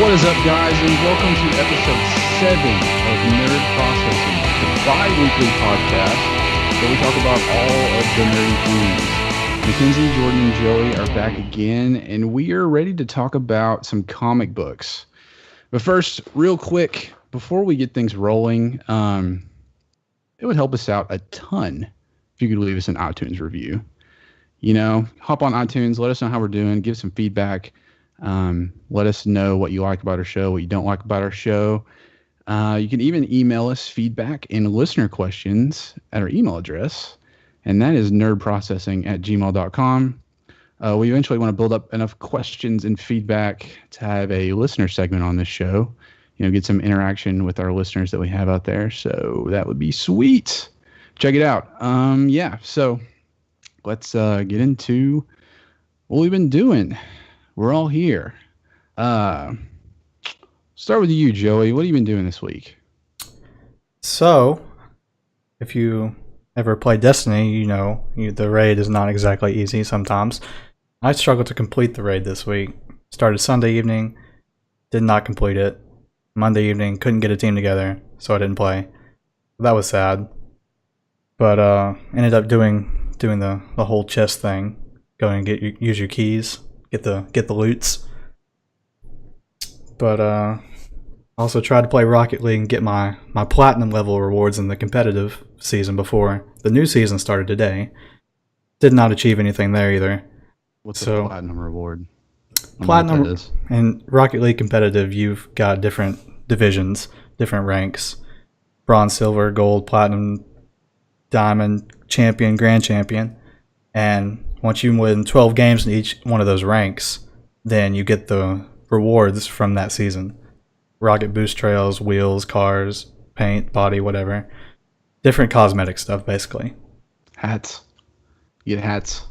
What is up, guys, and welcome to episode 7 of Nerd Processing, the bi-weekly podcast where we talk about all of the nerdy themes. Makenzie, Jordan, and Joey are back again, and we are ready to talk about some comic books. But first, real quick, before we get things rolling, it would help us out a ton if you could leave us an iTunes review. You know, hop on iTunes, let us know how we're doing, give some feedback. Let us know what you like about our show, what you don't like about our show. You can even email us feedback and listener questions at our email address, and that is nerdprocessing@gmail.com. We eventually want to build up enough questions and feedback to have a listener segment on this show, you know, get some interaction with our listeners that we have out there. So that would be sweet. Check it out. So let's get into what we've been doing. We're all here. Start with you, Joey. What have you been doing this week? So, if you ever play Destiny, you know the raid is not exactly easy sometimes. I struggled to complete the raid this week. Started Sunday evening, did not complete it. Monday evening, couldn't get a team together, so I didn't play. That was sad. But ended up doing the whole chest thing. Go and use your keys. Get the loots. But also tried to play Rocket League and get my platinum level rewards in the competitive season before the new season started today. Did not achieve anything there either. What's the platinum reward? Platinum in Rocket League competitive, you've got different divisions, different ranks: bronze, silver, gold, platinum, diamond, champion, grand champion, and once you win 12 games in each one of those ranks, then you get the rewards from that season. Rocket boost trails, wheels, cars, paint, body, whatever. Different cosmetic stuff, basically. Hats. You get hats.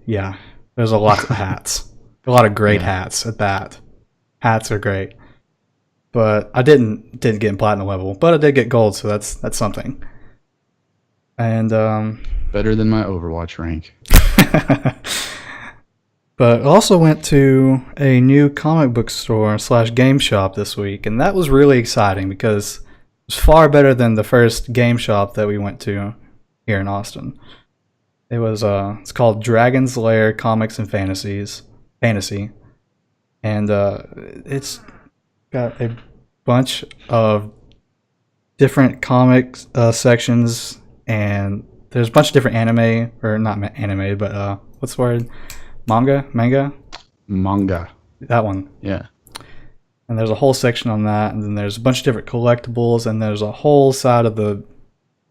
Yeah, there's a lot of hats. A lot of great hats at that. Hats are great. But I didn't get in platinum level, but I did get gold, so that's something. And better than my Overwatch rank. But also went to a new comic book store / game shop this week, and that was really exciting because it was far better than the first game shop that we went to here in Austin. It was it's called Dragon's Lair Comics and Fantasy, and it's got a bunch of different comic sections, and there's a bunch of different anime, or not anime, but what's the word? Manga. That one. Yeah. And there's a whole section on that, and then there's a bunch of different collectibles, and there's a whole side of the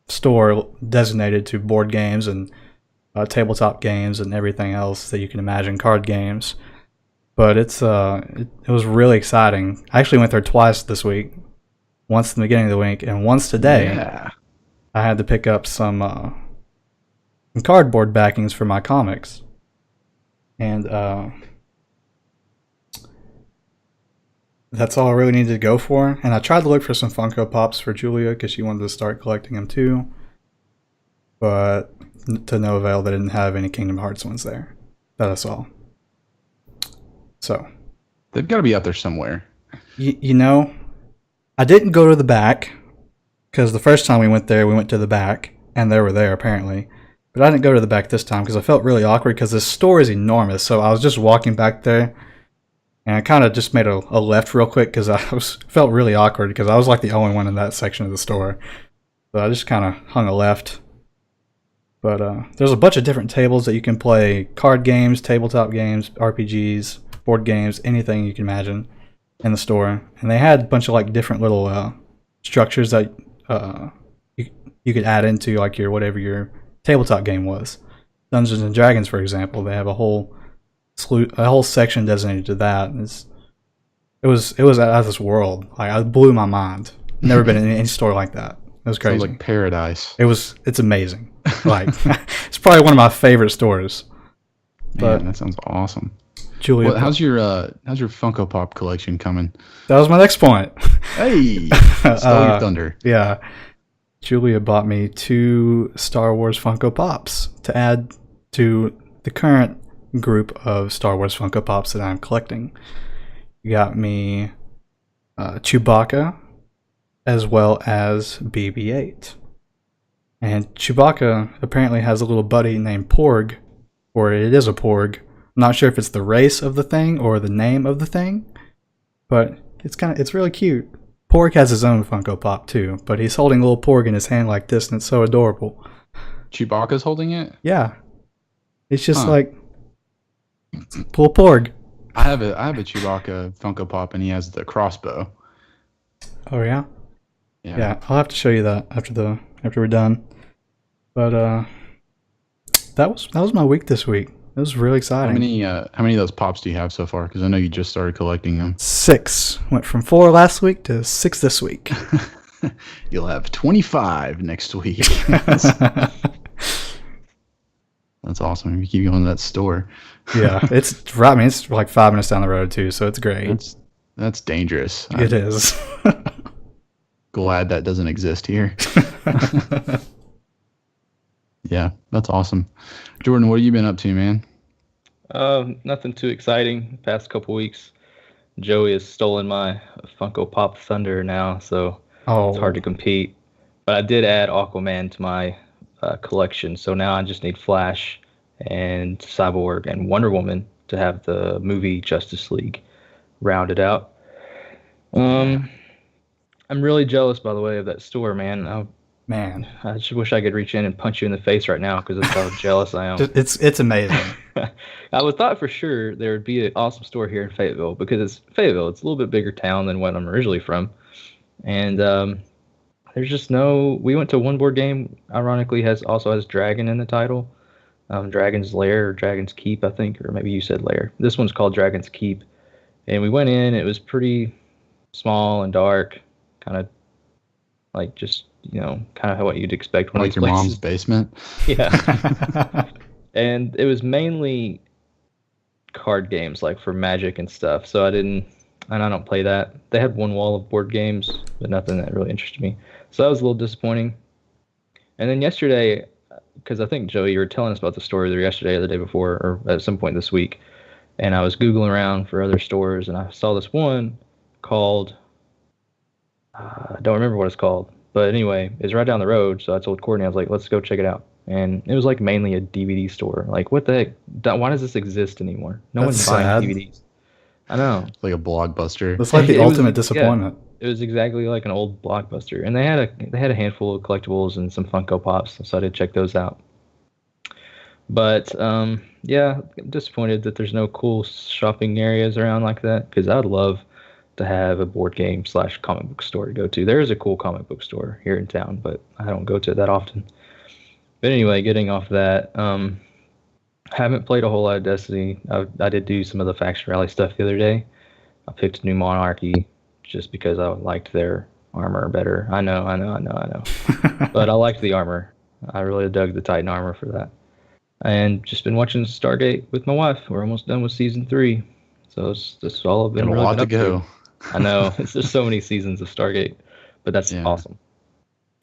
store designated to board games and tabletop games and everything else that you can imagine, card games. But it was really exciting. I actually went there twice this week. Once in the beginning of the week, and once today. Yeah. I had to pick up some cardboard backings for my comics. And that's all I really needed to go for. And I tried to look for some Funko Pops for Julia because she wanted to start collecting them too. But to no avail, they didn't have any Kingdom Hearts ones there that I saw. So they've got to be out there somewhere. You know, I didn't go to the back because the first time we went there, we went to the back and they were there apparently. But I didn't go to the back this time because I felt really awkward because this store is enormous. So I was just walking back there, and I kind of just made a left real quick because felt really awkward because I was like the only one in that section of the store. So I just kind of hung a left. But there's a bunch of different tables that you can play: card games, tabletop games, RPGs, board games, anything you can imagine in the store. And they had a bunch of like different little structures that you could add into like whatever your tabletop game was. Dungeons and Dragons, for example, they have a whole section designated to that. It was out of this world. Like, it blew my mind. Never been in any store like that. It was crazy. Sounds like paradise. It's amazing. Like, it's probably one of my favorite stores. Man, that sounds awesome. Julia, well, how's your Funko Pop collection coming? That was my next point. Hey, stole your thunder. Yeah. Julia bought me 2 Star Wars Funko Pops to add to the current group of Star Wars Funko Pops that I'm collecting. You got me Chewbacca, as well as BB-8. And Chewbacca apparently has a little buddy named Porg, or it is a Porg. I'm not sure if it's the race of the thing or the name of the thing, but it's really cute. Porg has his own Funko Pop too, but he's holding a little Porg in his hand like this, and it's so adorable. Chewbacca's holding it? Yeah. It's just like little Porg. I have a Chewbacca Funko Pop, and he has the crossbow. Oh yeah? Yeah, I'll have to show you that after we're done. But that was my week this week. It was really exciting. How many of those pops do you have so far? Because I know you just started collecting them. 6. Went from 4 last week to 6 this week. You'll have 25 next week. That's awesome. If you keep going to that store. Yeah, it's right. I mean, it's like 5 minutes down the road too, so it's great. That's dangerous. It is. Glad that doesn't exist here. Yeah, that's awesome. Jordan, what have you been up to, man? Nothing too exciting. Past couple weeks, Joey has stolen my Funko Pop Thunder now, so it's hard to compete. But I did add Aquaman to my collection, so now I just need Flash and Cyborg and Wonder Woman to have the movie Justice League rounded out. I'm really jealous, by the way, of that store, man. I just wish I could reach in and punch you in the face right now because that's how jealous I am. It's amazing. I would thought for sure there would be an awesome store here in Fayetteville because it's Fayetteville. It's a little bit bigger town than what I'm originally from, and there's just no. We went to one board game. Ironically, also has Dragon in the title, Dragon's Lair or Dragon's Keep, I think, or maybe you said Lair. This one's called Dragon's Keep, and we went in. It was pretty small and dark, kind of like just. Kind of what you'd expect one of these places. Like your mom's basement? Yeah. And it was mainly card games, like for Magic and stuff. So I don't play that. They had one wall of board games, but nothing that really interested me. So that was a little disappointing. And then yesterday, because I think, Joey, you were telling us about the store either yesterday or the day before, or at some point this week. And I was Googling around for other stores, and I saw this one called, I don't remember what it's called. But anyway, it's right down the road, so I told Courtney, I was like, let's go check it out. And it was like mainly a DVD store. Like, what the heck? Why does this exist anymore? One's buying DVDs. I know. It's like a Blockbuster. It's like the ultimate disappointment. Yeah, it was exactly like an old Blockbuster. And they had a handful of collectibles and some Funko Pops, so I did check those out. But, yeah, disappointed that there's no cool shopping areas around like that, because I'd love to have a board game / comic book store to go to. There is a cool comic book store here in town, but I don't go to it that often. But anyway, getting off that, haven't played a whole lot of Destiny. I did do some of the faction rally stuff the other day. I picked New Monarchy just because I liked their armor better. I know. But I liked the armor. I really dug the Titan armor for that. And just been watching Stargate with my wife. We're almost done with season 3. So that's all I've been really a lot to go. I know. There's so many seasons of Stargate, but that's awesome.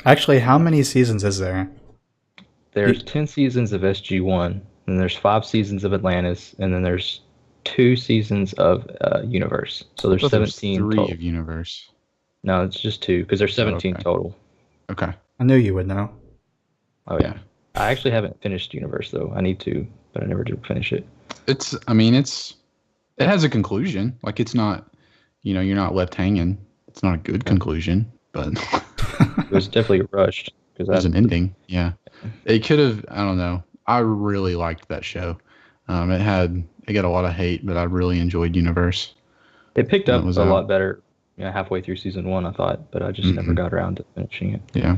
Actually, how many seasons is there? There's 10 seasons of SG-1, and there's 5 seasons of Atlantis, and then there's 2 seasons of Universe. So there's 17 3 total. Of Universe. No, it's just 2, because there's 17 total. Okay. I knew you would know. Oh, yeah. I actually haven't finished Universe, though. I need to, but I never did finish it. It has a conclusion. Like, it's not... you're not left hanging. It's not a good conclusion, but it was definitely rushed because there's an ending. Yeah, it could have. I don't know. I really liked that show. It got a lot of hate, but I really enjoyed Universe. It picked up a lot better. Halfway through season 1, I thought, but I just never got around to finishing it. Yeah,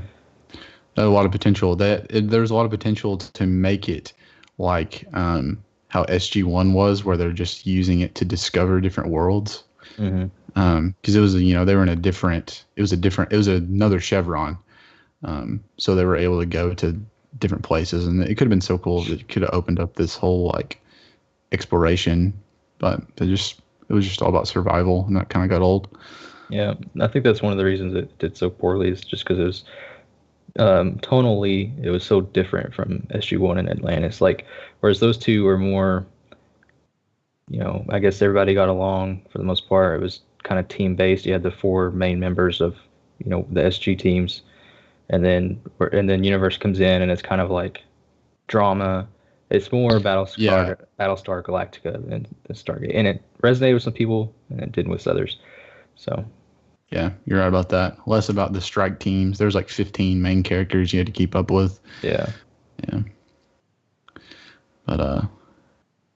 a lot of potential. There's a lot of potential to make it like how SG-1 was, where they're just using it to discover different worlds. Because it was they were in a different. It was another Chevron, so they were able to go to different places, and it could have been so cool. It could have opened up this whole like exploration, but it was just all about survival, and that kind of got old. Yeah, I think that's one of the reasons it did so poorly is just because it was tonally it was so different from SG-1 and Atlantis. Like, whereas those two were more I guess everybody got along for the most part. It was kind of team based. You had the four main members of, the SG teams, and then Universe comes in and it's kind of like drama. It's more Yeah. Battlestar Galactica than Stargate, and it resonated with some people and it didn't with others. So Yeah, you're right about that. Less about the strike teams. There's like 15 main characters you had to keep up with. yeah, Yeah. But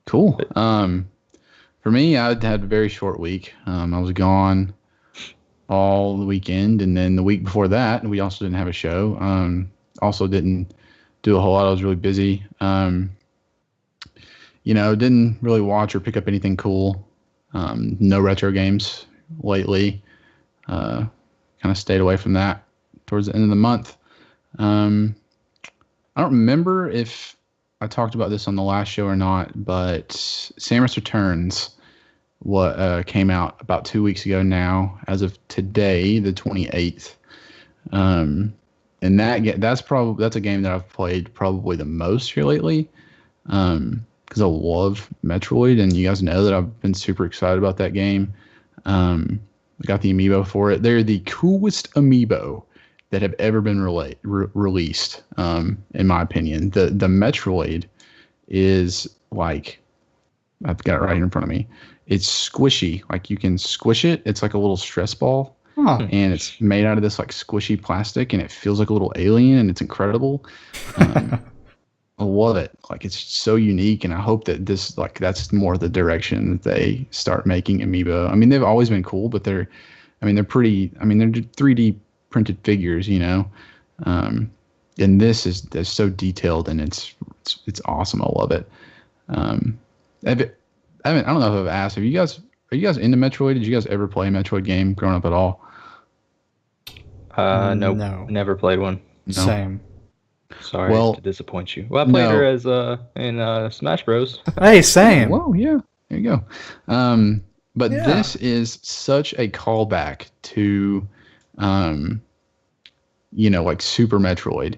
cool. For me, I had a very short week. I was gone all the weekend, and then the week before that, we also didn't have a show. Also didn't do a whole lot. I was really busy. Didn't really watch or pick up anything cool. No retro games lately. Kind of stayed away from that towards the end of the month. I don't remember if I talked about this on the last show or not, but Samus Returns came out about 2 weeks ago now, as of today, the 28th. And that's a game that I've played probably the most here lately. Because I love Metroid, and you guys know that I've been super excited about that game. I got the amiibo for it. They're the coolest amiibo that have ever been released, in my opinion. The Metroid is like, I've got it right here in front of me. It's squishy. Like, you can squish it. It's like a little stress ball. Huh. And it's made out of this like squishy plastic, and it feels like a little alien, and it's incredible. I love it. Like, it's so unique, and I hope that that's more the direction that they start making amiibo. I mean, they've always been cool, but they're 3D printed figures, and this is so detailed, and it's awesome. I love it. I don't know if I've asked. Are you guys into Metroid? Did you guys ever play a Metroid game growing up at all? nope, No. never played one. No? Same. Sorry Well, to disappoint you. Well, I played no. her as in Smash Bros. Hey, same. Whoa, yeah, there you go. But Yeah. this is such a callback to, like Super Metroid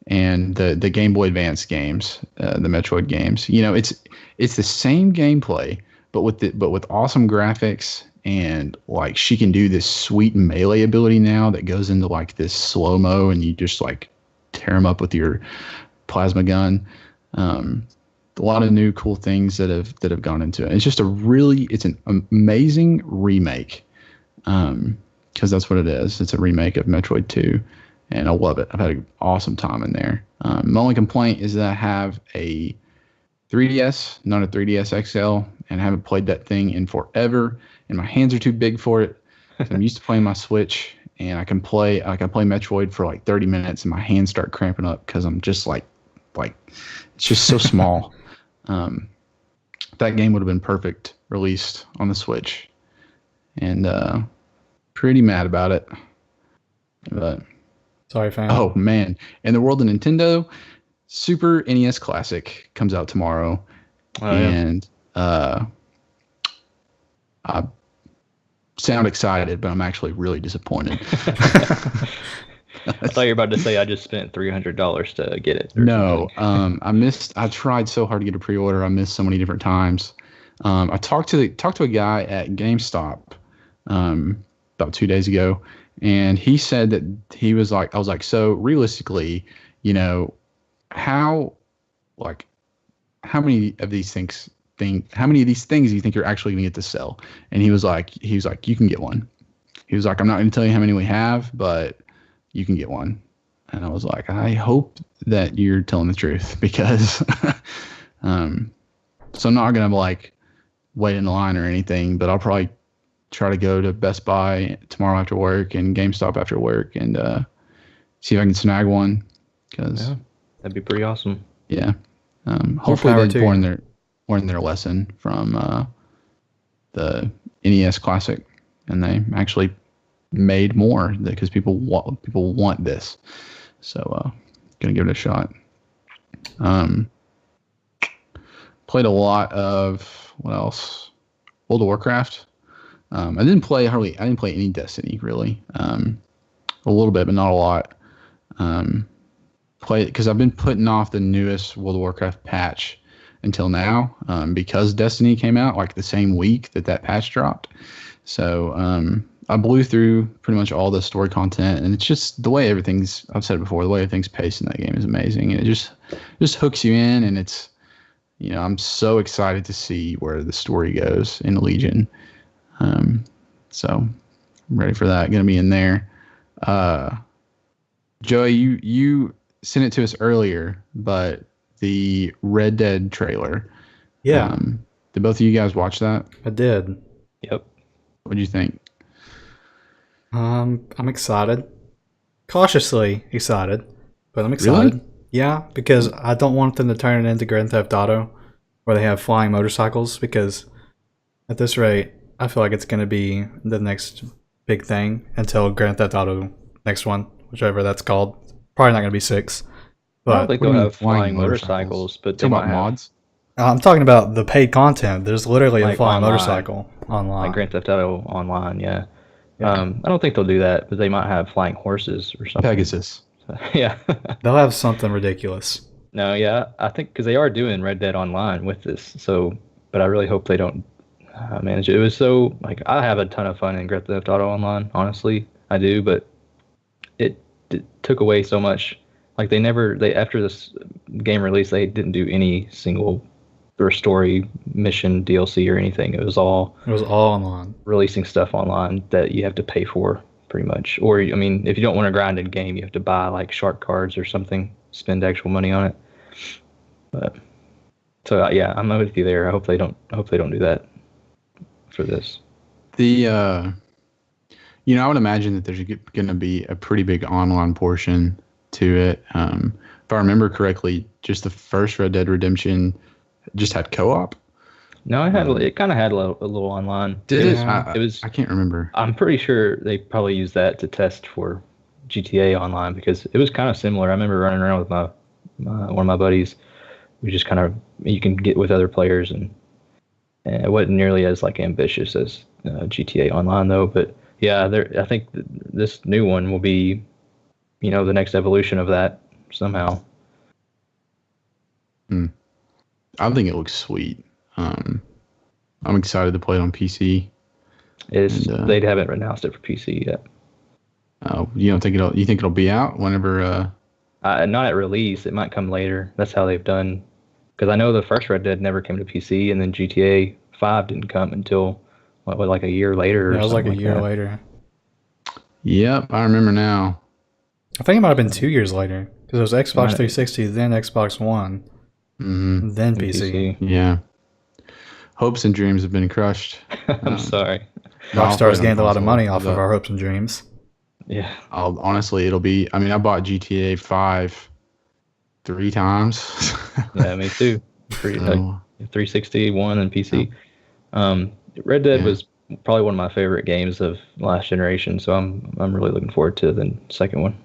and the Game Boy Advance games, the Metroid games. It's the same gameplay, but with awesome graphics, and like she can do this sweet melee ability now that goes into like this slow mo, and you just like tear them up with your plasma gun. A lot of new cool things that have gone into it. It's just it's an amazing remake, because that's what it is. It's a remake of Metroid 2, and I love it. I've had an awesome time in there. My only complaint is that I have a 3DS, not a 3DS XL, and I haven't played that thing in forever, and my hands are too big for it. So I'm used to playing my Switch, and I can play Metroid for like 30 minutes, and my hands start cramping up because I'm just like it's just so small. That game would have been perfect released on the Switch, and pretty mad about it. But Sorry, fam. oh man, in the world of Nintendo, Super NES Classic comes out tomorrow, and I sound excited, but I'm actually really disappointed. I thought you were about to say I just spent $300 to get it. No, I tried so hard to get a pre-order. I missed so many different times. I talked to a guy at GameStop about 2 days ago, and he said that I was like, so realistically, how many of these things do you think you're actually going to get to sell? And he was like, you can get one. He was like, I'm not going to tell you how many we have, but you can get one. And I was like, I hope that you're telling the truth, because so I'm not going to like wait in the line or anything, but I'll probably try to go to Best Buy tomorrow after work and GameStop after work and see if I can snag one. Cause that'd be pretty awesome. Yeah. Hopefully power they to learn their lesson from the NES Classic, and they actually made more, because people want this. So gonna give it a shot. Played a lot of, what else? World of Warcraft. I didn't play any Destiny really. A little bit, but not a lot. Because I've been putting off the newest World of Warcraft patch until now, because Destiny came out like the same week that patch dropped. So I blew through pretty much all the story content, and it's just the way everything's. I've said it before, the way everything's paced in that game is amazing, and it just hooks you in, and it's. I'm so excited to see where the story goes in Legion. So I'm ready for that. Going to be in there. Joey, you sent it to us earlier, but the Red Dead trailer. Yeah. Did both of you guys watch that? I did. Yep. What did you think? I'm excited. Cautiously excited, but I'm excited. Really? Yeah, because I don't want them to turn it into Grand Theft Auto, where they have flying motorcycles, because at this rate, I feel like it's going to be the next big thing until Grand Theft Auto next one, whichever that's called. Probably not going to be 6. I But don't think What do they'll you mean have flying motorcycles, but they Talking might about have mods? I'm talking about the paid content. There's literally a Like flying online. motorcycle online. like Grand Theft Auto Online. Yeah. Yeah. I don't think they'll do that, but they might have flying horses or something. Pegasus. Yeah. They'll have something ridiculous. No, yeah, I think because they are doing Red Dead Online with this, so, but I really hope they don't manage it. It was so, like, I have a ton of fun in Grand Theft Auto Online, honestly, I do, but it took away so much. Like, after this game release, they didn't do any single or story mission DLC or anything. It was all online. releasing stuff online that you have to pay for, pretty much. Or, I mean, if you don't want to grind in game, you have to buy, like, shark cards or something, spend actual money on it. But so yeah, I'm with you there. I hope they don't do that for this. I would imagine that there's going to be a pretty big online portion to it. If I remember correctly, just the first Red Dead Redemption just had co-op. No, it kind of had a little online. Did it? Yeah. It was. I can't remember. I'm pretty sure they probably used that to test for GTA Online because it was kind of similar. I remember running around with one of my buddies. We just kind of you can get with other players and it wasn't nearly as like ambitious as GTA Online though. But yeah, I think this new one will be, the next evolution of that somehow. I think it looks sweet. I'm excited to play it on PC. They haven't announced it for PC yet. You don't think you think it'll be out whenever? Not at release. It might come later. That's how they've done. Because I know the first Red Dead never came to PC, and then GTA 5 didn't come until like a year later. Yeah, it was like a year that. later. Yep, I remember now. I think it might have been 2 years later because it was Xbox 360, then Xbox One, then PC. Yeah. Hopes and dreams have been crushed. I'm sorry. Rockstar's gained a lot of money off of our hopes and dreams. Yeah. Honestly, it'll be. I mean, I bought GTA 5 3 times. Yeah, me too. 360, one, and PC. Red Dead was probably one of my favorite games of last generation, so I'm really looking forward to the second one.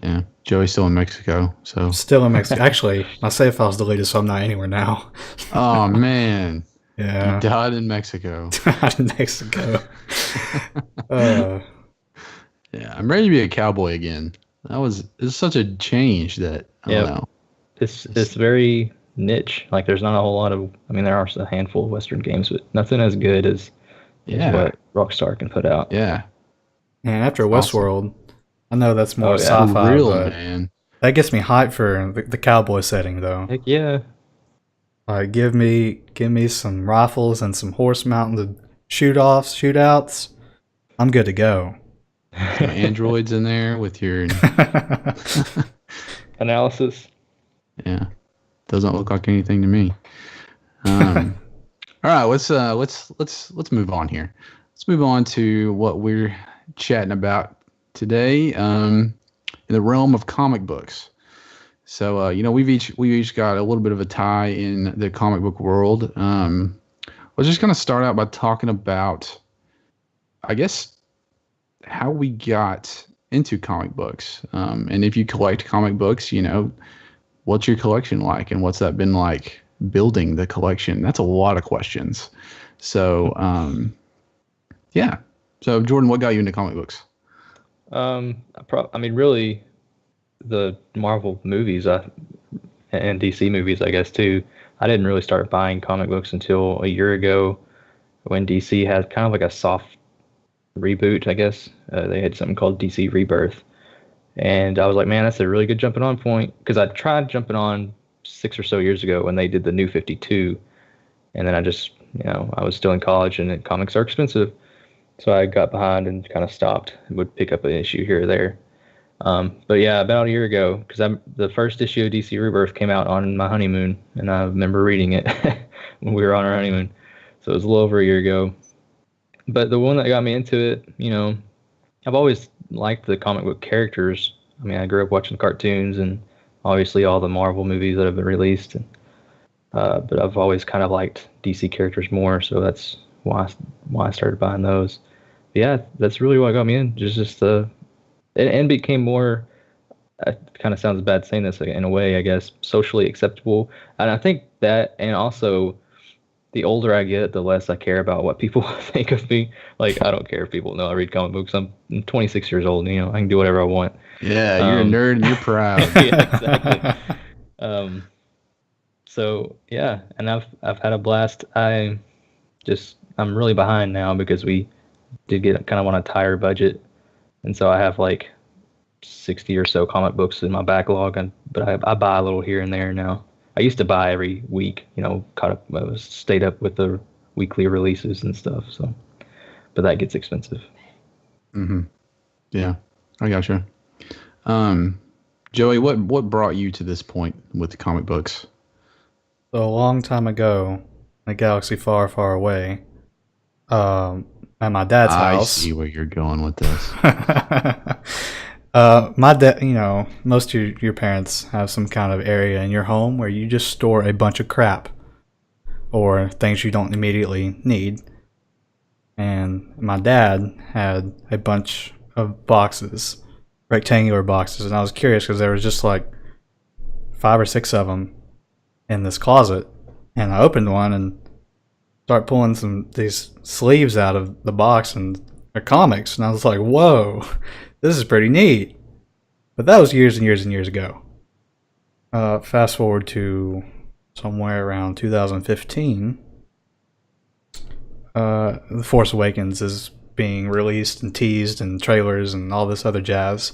Yeah, Joey's still in Mexico, so Still in Mexico. Actually, my save file's deleted, so I'm not anywhere now. Oh man, Yeah, you died in Mexico. out in Mexico. Yeah, I'm ready to be a cowboy again. It's such a change that I don't know. It's very niche. Like there's not a whole lot of. I mean, there are a handful of Western games, but nothing as good as what Rockstar can put out. Yeah. And after Westworld, I know that's more Oh, sci-fi, really, but man. that gets me hyped for the cowboy setting, though. Heck yeah. Like, give me some rifles and some horse mounted shootouts. I'm good to go. Some androids in there with your Analysis. yeah. Doesn't look like anything to me. All right, let's move on here. Let's move on to what we're chatting about today. In the realm of comic books. So we've each got a little bit of a tie in the comic book world. I was just gonna start out by talking about, I guess, how we got into comic books. And if you collect comic books, what's your collection like, and what's that been like building the collection? That's a lot of questions. So, yeah. So, Jordan, what got you into comic books? Really, the Marvel movies. I and DC movies, I guess too. I didn't really start buying comic books until a year ago when DC had kind of like a soft reboot, I guess. They had something called DC Rebirth. And I was like, man, that's a really good jumping on point. Because I tried jumping on 6 or so years ago when they did the New 52. And then I just, I was still in college and comics are expensive. So I got behind and kind of stopped and would pick up an issue here or there. But yeah, about a year ago, because the first issue of DC Rebirth came out on my honeymoon. And I remember reading it when we were on our honeymoon. So it was a little over a year ago. But the one that got me into it, I've always liked the comic book characters. I mean, I grew up watching cartoons and obviously all the Marvel movies that have been released. But I've always kind of liked DC characters more, so that's why I started buying those. But yeah, that's really what got me in. Just and became more. It kind of sounds bad saying this in a way, I guess, socially acceptable. And I think that, and also, the older I get, the less I care about what people think of me. Like, I don't care if people know I read comic books. I'm 26 years old. I can do whatever I want. Yeah, you're a nerd and you're proud. Yeah, exactly. So yeah, and I've had a blast. I'm really behind now because we did get kind of on a tighter budget, and so I have like 60 or so comic books in my backlog, but I buy a little here and there now. I used to buy every week, caught up, stayed up with the weekly releases and stuff. So, but that gets expensive. Mm-hmm. Yeah, I gotcha. Joey, what brought you to this point with the comic books? So a long time ago, in a galaxy far, far away, at my dad's house. I see where you're going with this. My dad, most of your parents have some kind of area in your home where you just store a bunch of crap or things you don't immediately need. And my dad had a bunch of boxes, rectangular boxes, and I was curious because there was just like 5 or 6 of them in this closet, and I opened one and started pulling these sleeves out of the box, and they're comics, and I was like, whoa, this is pretty neat. But that was years and years and years ago. Fast forward to somewhere around 2015. The Force Awakens is being released and teased and trailers and all this other jazz.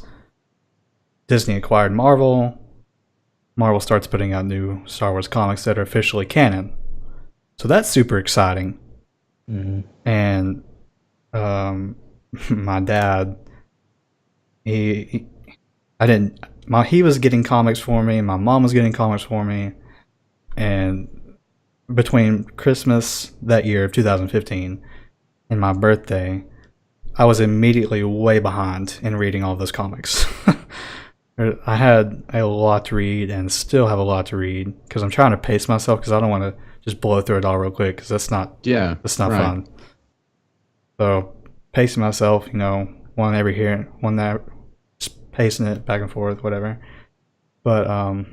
Disney acquired Marvel. Marvel starts putting out new Star Wars comics that are officially canon. So that's super exciting. Mm-hmm. And my dad, he was getting comics for me, and my mom was getting comics for me. And between Christmas that year of 2015 and my birthday, I was immediately way behind in reading all those comics. I had a lot to read and still have a lot to read because I'm trying to pace myself because I don't want to just blow through it all real quick because that's not right. fun. So pacing myself, one every here, one there, just pacing it back and forth, whatever. But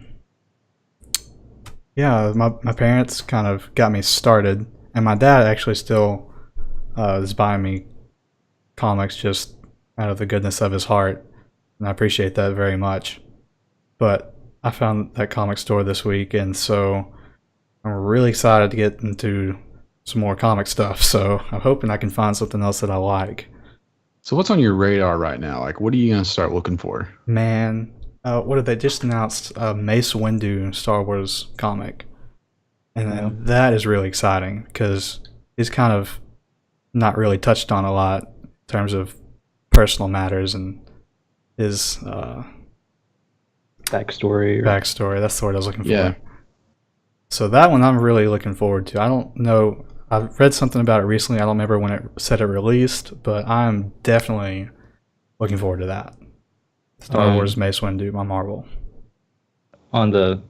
yeah, my parents kind of got me started, and my dad actually still is buying me comics just out of the goodness of his heart. And I appreciate that very much. But I found that comic store this week, and so I'm really excited to get into some more comic stuff. So I'm hoping I can find something else that I like. So what's on your radar right now? Like, what are you going to start looking for? Man, what did they just announced? Mace Windu Star Wars comic. And that is really exciting because he's kind of not really touched on a lot in terms of personal matters and his backstory. That's the word I was looking for. Yeah. So that one I'm really looking forward to. I don't know. I've read something about it recently. I don't remember when it said it released, but I'm definitely looking forward to that. Star Wars Mace Windu by Marvel. On the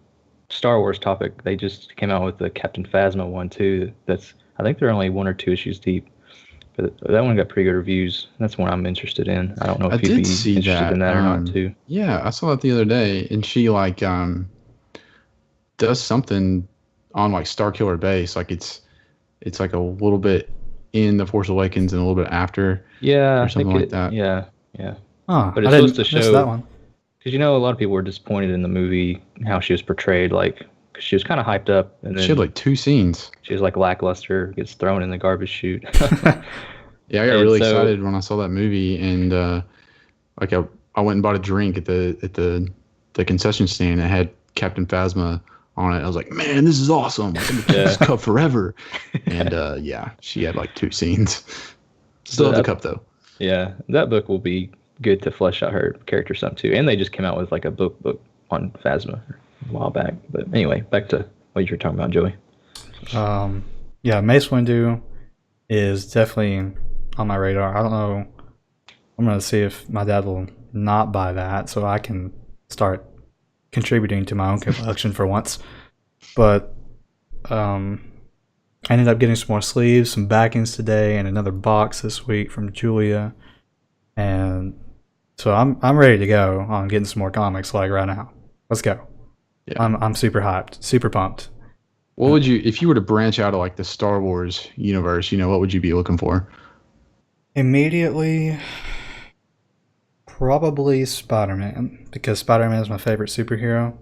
Star Wars topic, they just came out with the Captain Phasma one too. I think they're only 1 or 2 issues deep. But that one got pretty good reviews. That's one I'm interested in. I don't know if you'd be interested in that or not too. Yeah, I saw that the other day, and she does something on like Starkiller Base. Like it's like a little bit in The Force Awakens and a little bit after. Yeah, or something like that. Yeah. Huh, but it's supposed to show that one. Because a lot of people were disappointed in the movie how she was portrayed. Like, 'cause she was kind of hyped up, and She had then like 2 scenes. she was like lackluster, gets thrown in the garbage chute. Yeah, I got And really so, excited when I saw that movie, and like I went and bought a drink at the concession stand that had Captain Phasma on it. I was like, man, this is awesome! Like, I'm gonna keep this yeah, cup forever. And yeah, she had like 2 scenes. Still have the that, cup though. yeah, that book will be good to flesh out her character some too. And they just came out with like a book on Phasma a while back. But anyway, back to what you were talking about, Joey. Yeah, Mace Windu is definitely on my radar. I don't know. I'm gonna see if my dad will not buy that, so I can start contributing to my own collection for once. But I ended up getting some more sleeves, some backings today, and another box this week from Julia, and so I'm ready to go on getting some more comics like right now. Let's go. Yeah. I'm super hyped, super pumped. What would you, if you were to branch out of like the Star Wars universe, what would you be looking for? Immediately, probably Spider-Man, because Spider-Man is my favorite superhero.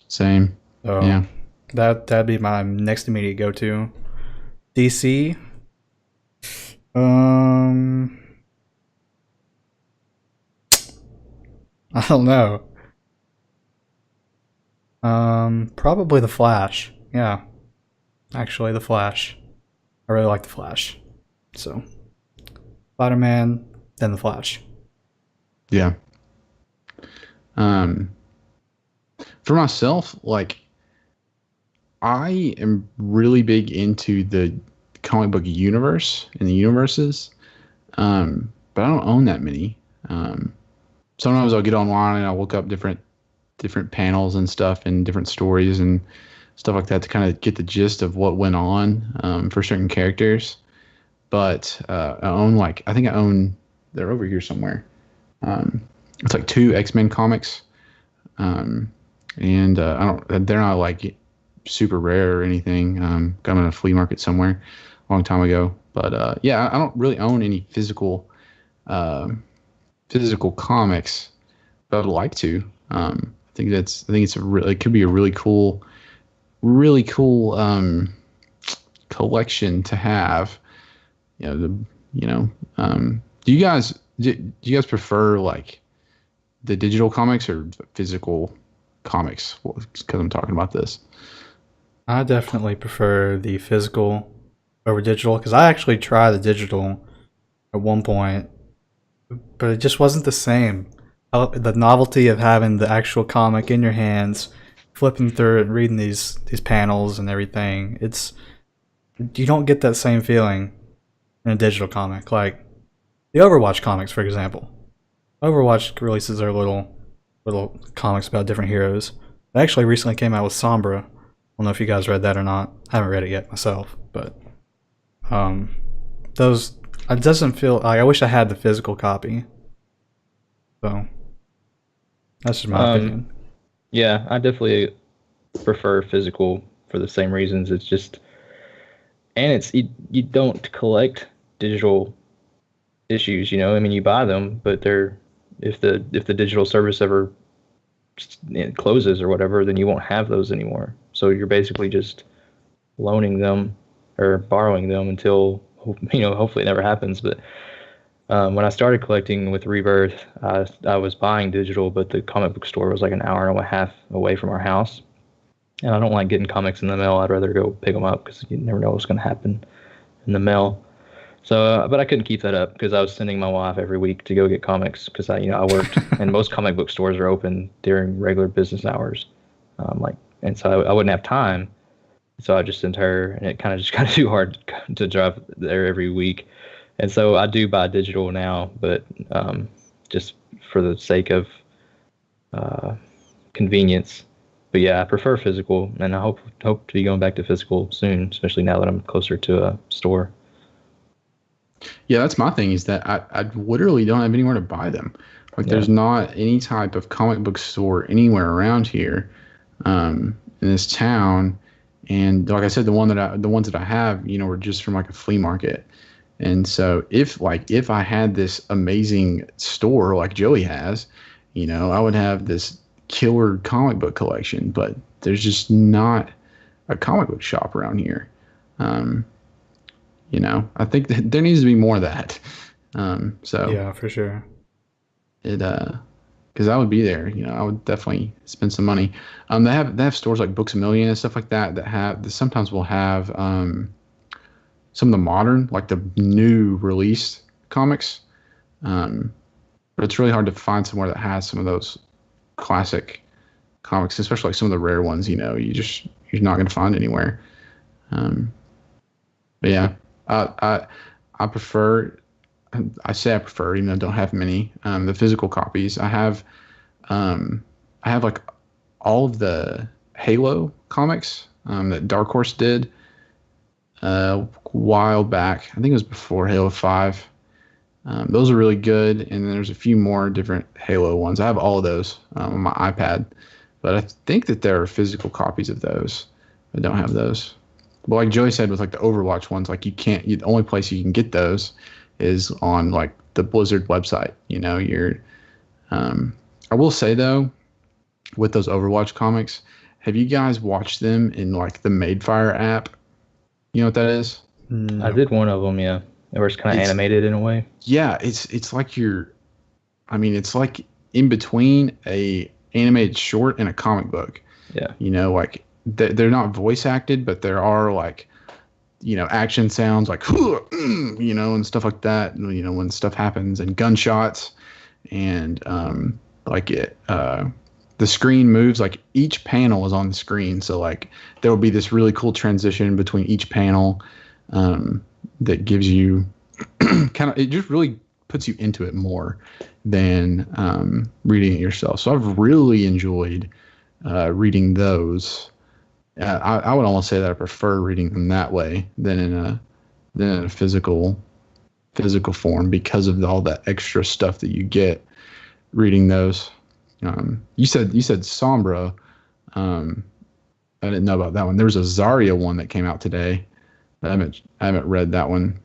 Same. So Yeah. that'd be my next immediate go-to. DC. I don't know. Probably the Flash. Yeah, actually, the Flash. I really like the Flash. So, Spider-Man, then the Flash. Yeah. For myself, like, I am really big into the comic book universe and the universes, but I don't own that many. Sometimes I'll get online and I'll look up different panels and stuff and different stories and stuff like that to kind of get the gist of what went on for certain characters. But I think I own, they're over here somewhere. It's like 2 X-Men comics, and they're not like super rare or anything. Got them in a flea market somewhere a long time ago. But yeah, I don't really own any physical comics, but I'd like to. I think it could be a really cool collection to have. Do you guys prefer like the digital comics or physical comics? Because I'm talking about this. I definitely prefer the physical over digital, because I actually tried the digital at one point, but it just wasn't the same. The novelty of having the actual comic in your hands, flipping through it and reading these panels and everything, you don't get that same feeling in a digital comic. Like the Overwatch comics, for example. Overwatch releases their little comics about different heroes. They actually recently came out with Sombra. I don't know if you guys read that or not. I haven't read it yet myself, but those, it doesn't feel like, I wish I had the physical copy. So that's just my opinion. Yeah, I definitely prefer physical for the same reasons. It's just, and it's you don't collect digital issues. I mean, you buy them, but they're, if the digital service ever closes or whatever, then you won't have those anymore. So you're basically just loaning them or borrowing them until, hopefully it never happens. But when I started collecting with Rebirth, I was buying digital, but the comic book store was like an hour and a half away from our house. And I don't like getting comics in the mail. I'd rather go pick them up because you never know what's going to happen in the mail. So, but I couldn't keep that up because I was sending my wife every week to go get comics because I worked, and most comic book stores are open during regular business hours. And so I wouldn't have time. So I just sent her, and it kind of too hard to drive there every week. And so I do buy digital now, but just for the sake of convenience. But yeah, I prefer physical, and I hope to be going back to physical soon, especially now that I'm closer to a store. Yeah, that's my thing, is that I literally don't have anywhere to buy them. Like, there's not any type of comic book store anywhere around here in this town. And like I said, the ones that I have, were just from like a flea market. And so if I had this amazing store like Joey has, I would have this killer comic book collection, but there's just not a comic book shop around here. I think that there needs to be more of that. So Yeah, for sure. Because I would be there, I would definitely spend some money. They have stores like Books A Million and stuff like that sometimes will have some of the modern, like the new released comics. But it's really hard to find somewhere that has some of those classic comics, especially like some of the rare ones. You're not going to find anywhere. But yeah, I prefer. I say I prefer, even though I don't have many. The physical copies. I have like all of the Halo comics that Dark Horse did a while back. I think it was before Halo 5. Those are really good, and then there's a few more different Halo ones. I have all of those on my iPad, but I think that there are physical copies of those. I don't have those. But like Joey said, with like the Overwatch ones, like the only place you can get those is on like the Blizzard website. I will say though, with those Overwatch comics, have you guys watched them in like the Madefire app? You know what that is? No. I did one of them, yeah. It was kind of animated in a way. Yeah, it's like it's like in between a animated short and a comic book. Yeah. Like they're not voice acted, but there are like, action sounds like, and stuff like that. When stuff happens and gunshots and the screen moves, like each panel is on the screen. So like there will be this really cool transition between each panel that gives you it just really puts you into it more than reading it yourself. So I've really enjoyed reading those. I would almost say that I prefer reading them that way than in a physical form because of all that extra stuff that you get reading those. You said Sombra. I didn't know about that one. There was a Zarya one that came out today. I haven't read that one.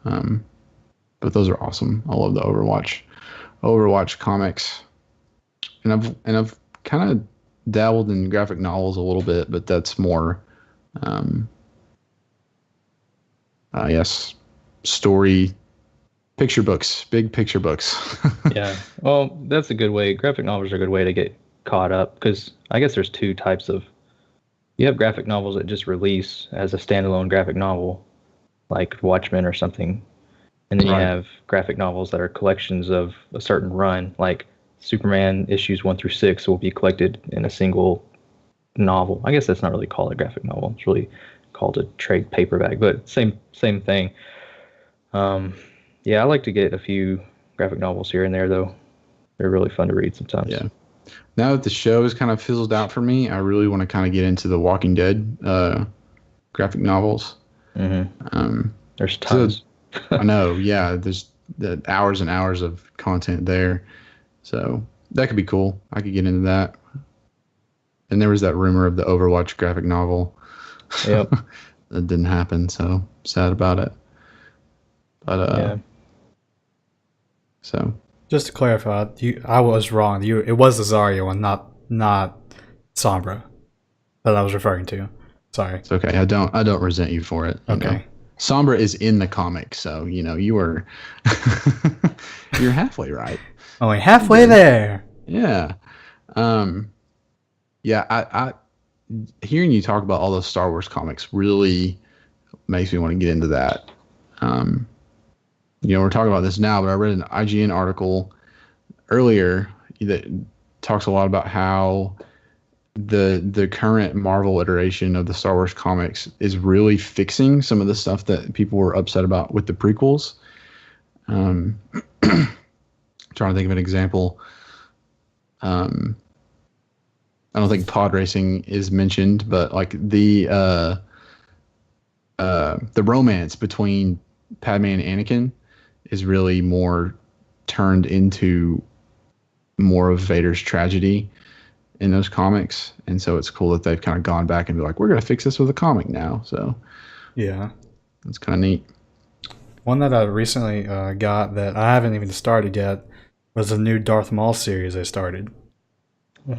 But those are awesome. I love the Overwatch comics, and I've kind of dabbled in graphic novels a little bit, but that's more, yes, story, picture books, big picture books. Yeah. Well, that's a good way. Graphic novels are a good way to get caught up because I guess there's two types of. You have graphic novels that just release as a standalone graphic novel, like Watchmen or something. And then you have graphic novels that are collections of a certain run, like Superman issues 1 through 6 will be collected in a single novel. I guess that's not really called a graphic novel. It's really called a trade paperback, but same thing. Yeah, I like to get a few graphic novels here and there, though. They're really fun to read sometimes. Yeah. Now that the show is kind of fizzled out for me, I really want to kind of get into the Walking Dead graphic novels. Mm-hmm. There's tons. I know, yeah. There's the hours and hours of content there. So that could be cool. I could get into that. And there was that rumor of the Overwatch graphic novel. Yep. That didn't happen, so sad about it. But yeah. So just to clarify, I was wrong. It was the Zarya one, not Sombra that I was referring to. Sorry. It's okay. I don't resent you for it. Okay. Sombra is in the comic, so you were you're halfway right. Only halfway there. Yeah. Yeah, I hearing you talk about all those Star Wars comics really makes me want to get into that. We're talking about this now, but I read an IGN article earlier that talks a lot about how the current Marvel iteration of the Star Wars comics is really fixing some of the stuff that people were upset about with the prequels. Trying to think of an example. I don't think pod racing is mentioned, but like the romance between Padme and Anakin is really more turned into more of Vader's tragedy in those comics, and so it's cool that they've kind of gone back and be like, we're gonna fix this with a comic now. So yeah, it's kind of neat. One that I recently got that I haven't even started yet was the new Darth Maul series they started.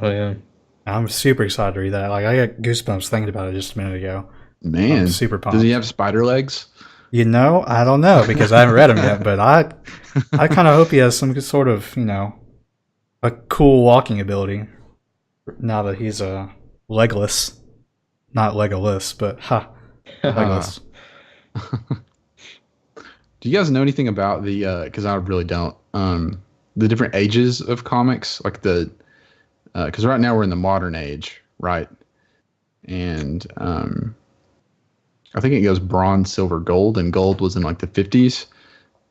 Oh yeah. I'm super excited to read that. Like, I got goosebumps thinking about it just a minute ago. I'm Man, super does he pumped. have spider legs? You know, I don't know because I haven't read him yet, but I kind of hope he has some sort of, a cool walking ability now that he's legless. Not Legolas, but legless. Do you guys know anything about the? Because I really don't. The different ages of comics, like because right now we're in the modern age, right? And I think it goes bronze, silver, gold, and gold was in like the 50s.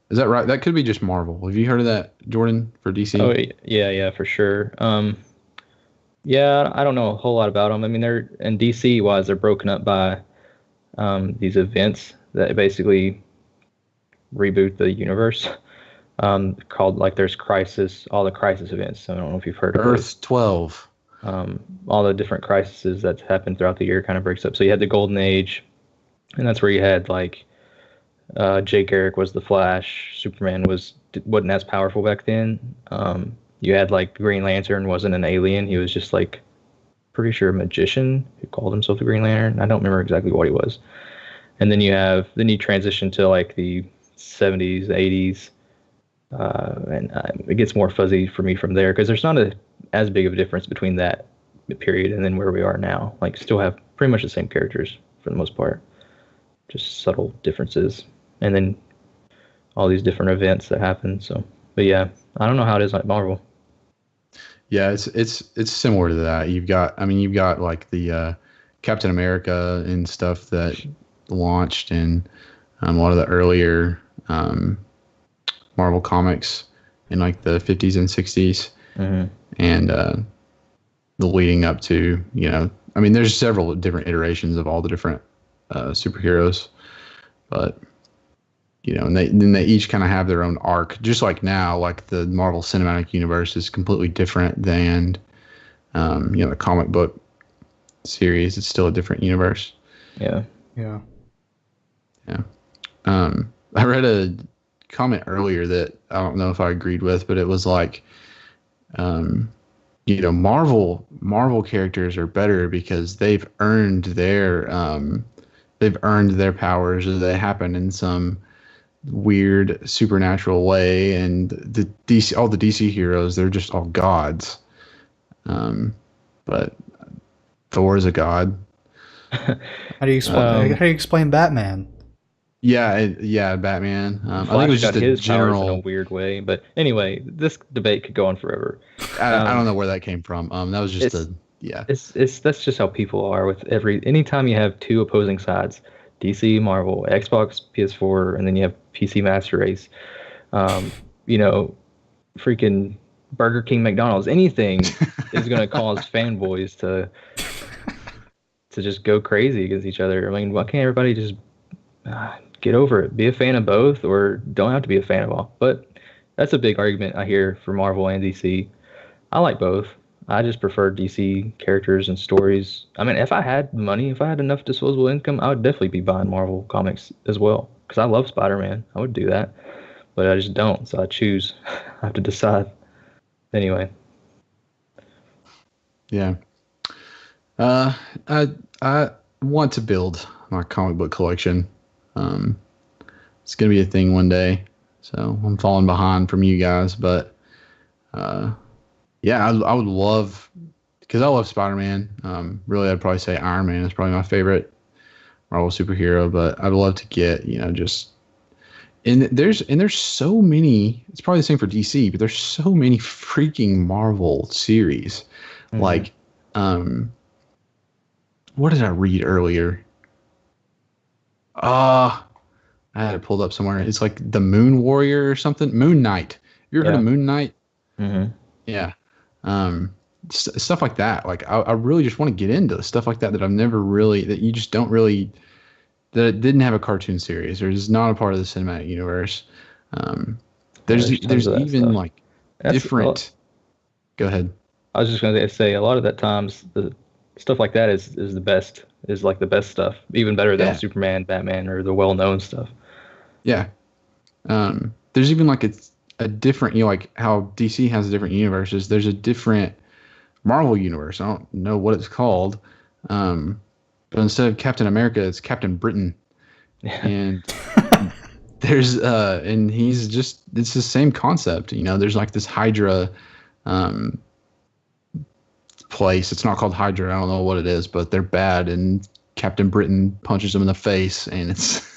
Is that right? That could be just Marvel. Have you heard of that, Jordan, for DC? Oh yeah, for sure. Yeah, I don't know a whole lot about them. I mean, they're in DC wise, they're broken up by these events that basically reboot the universe. Called like there's Crisis, all the Crisis events. So I don't know if you've heard of those. Earth 12. All the different crises that happen throughout the year kind of breaks up. So you had the Golden Age, and that's where you had like Jay Garrick was the Flash, Superman wasn't as powerful back then. You had like Green Lantern wasn't an alien; he was just like pretty sure a magician who called himself the Green Lantern. I don't remember exactly what he was. And then you transition to like the 70s, 80s, and it gets more fuzzy for me from there because there's not as big of a difference between that period and then where we are now. Like, still have pretty much the same characters for the most part, just subtle differences, and then all these different events that happen. So, but yeah, I don't know how it is like Marvel. Yeah, it's similar to that. You've got like the Captain America and stuff that launched in a lot of the earlier Marvel comics in like the 50s and 60s, and the leading up to, there's several different iterations of all the different superheroes, but and they each kind of have their own arc. Just like now, like the Marvel Cinematic Universe is completely different than the comic book series. It's still a different universe. Yeah. I read a comment earlier that I don't know if I agreed with, but it was like, Marvel characters are better because they've earned their powers, or they happen in some weird supernatural way, and all the DC heroes, they're just all gods. But Thor is a god. How do you explain Batman? Yeah, Batman. I think it was just got a his powers in a general. weird way, but anyway, this debate could go on forever. I don't know where that came from. That was just yeah. It's that's just how people are with anytime you have two opposing sides, DC, Marvel, Xbox, PS4, and then you have PC Master Race. Freaking Burger King, McDonald's, anything is going to cause fanboys to just go crazy against each other. I mean, why can't everybody just get over it? Be a fan of both, or don't have to be a fan of all. But that's a big argument I hear for Marvel and DC. I like both. I just prefer DC characters and stories. I mean, if I had money, if I had enough disposable income, I would definitely be buying Marvel comics as well. Because I love Spider-Man. I would do that. But I just don't, so I choose. I have to decide. Anyway. Yeah. I want to build my comic book collection. It's gonna be a thing one day. So I'm falling behind from you guys, but yeah, I would love, because I love Spider-Man. Really, I'd probably say Iron Man is probably my favorite Marvel superhero, but I'd love to get, just. And there's so many. It's probably the same for DC, but there's so many freaking Marvel series. Mm-hmm. Like, what did I read earlier? I had it pulled up somewhere. It's like the Moon Warrior or something. Moon Knight. You ever heard of Moon Knight? Mm-hmm. Yeah. Stuff like that. Like, I really just want to get into stuff like that I've never really, that you just don't really, that it didn't have a cartoon series or is not a part of the cinematic universe. There's even stuff. Like different. Go ahead. I was just going to say a lot of that times the stuff like that is the best, is like the best stuff, even better than Superman, Batman, or the well-known stuff. Yeah. There's even like a different, like how DC has different universes. There's a different Marvel universe. I don't know what it's called, but instead of Captain America, it's Captain Britain, and and he's just, it's the same concept. There's like this Hydra place. It's not called Hydra. I don't know what it is, but they're bad, and Captain Britain punches them in the face, and it's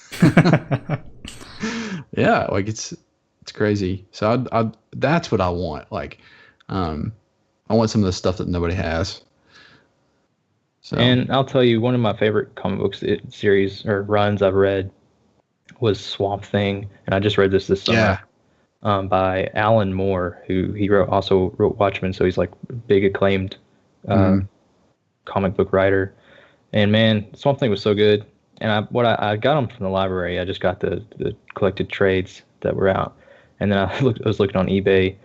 yeah, like it's crazy. So I that's what I want. Like, I want some of the stuff that nobody has. So. And I'll tell you, one of my favorite comic book series or runs I've read was Swamp Thing, and I just read this summer. Yeah. By Alan Moore, who he also wrote Watchmen, so he's like big acclaimed comic book writer. And man, Swamp Thing was so good. And I got them from the library. I just got the collected trades that were out, and then I was looking on eBay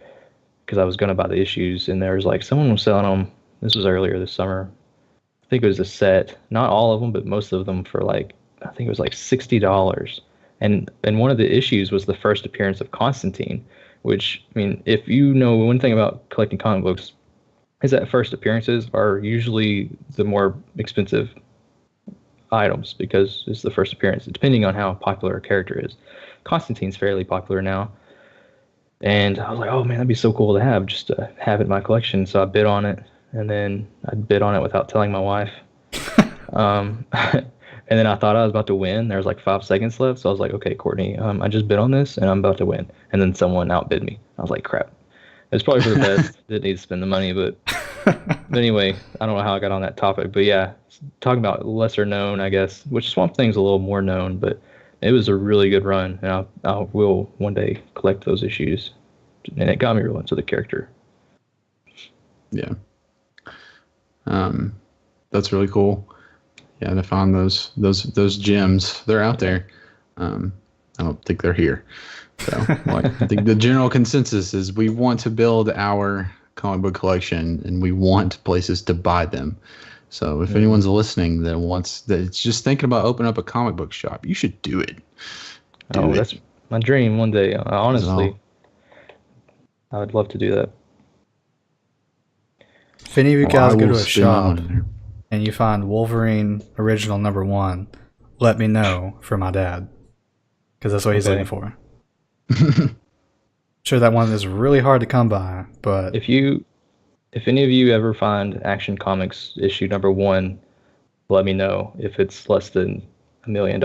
because I was going to buy the issues, and there was like someone was selling them. This was earlier this summer. I think it was a set, not all of them, but most of them for like, I think it was like $60. And one of the issues was the first appearance of Constantine, which, I mean, if you know one thing about collecting comic books, is that first appearances are usually the more expensive items because it's the first appearance, depending on how popular a character is. Constantine's fairly popular now. And I was like, oh man, that'd be so cool to have, just to have it in my collection. So I bid on it, and then I bid on it without telling my wife. And then I thought I was about to win. There was like 5 seconds left. So I was like, okay, Courtney, I just bid on this and I'm about to win. And then someone outbid me. I was like, crap. It's probably for the best. Didn't need to spend the money, but anyway, I don't know how I got on that topic. But yeah, talking about lesser known, I guess, which Swamp Thing's a little more known, but it was a really good run. And I will one day collect those issues. And it got me real into the character. Yeah. That's really cool. Yeah, to find those gems, they're out there. I don't think they're here. So, like, I think the general consensus is we want to build our comic book collection, and we want places to buy them. So, if anyone's listening that's just thinking about opening up a comic book shop, you should do it. That's my dream one day. Honestly, I would love to do that. If any of you guys go to a shop and you find Wolverine original #1, let me know for my dad, because that's what he's looking for. Sure, that one is really hard to come by, but if any of you ever find Action Comics issue #1, let me know if it's less than $1 million.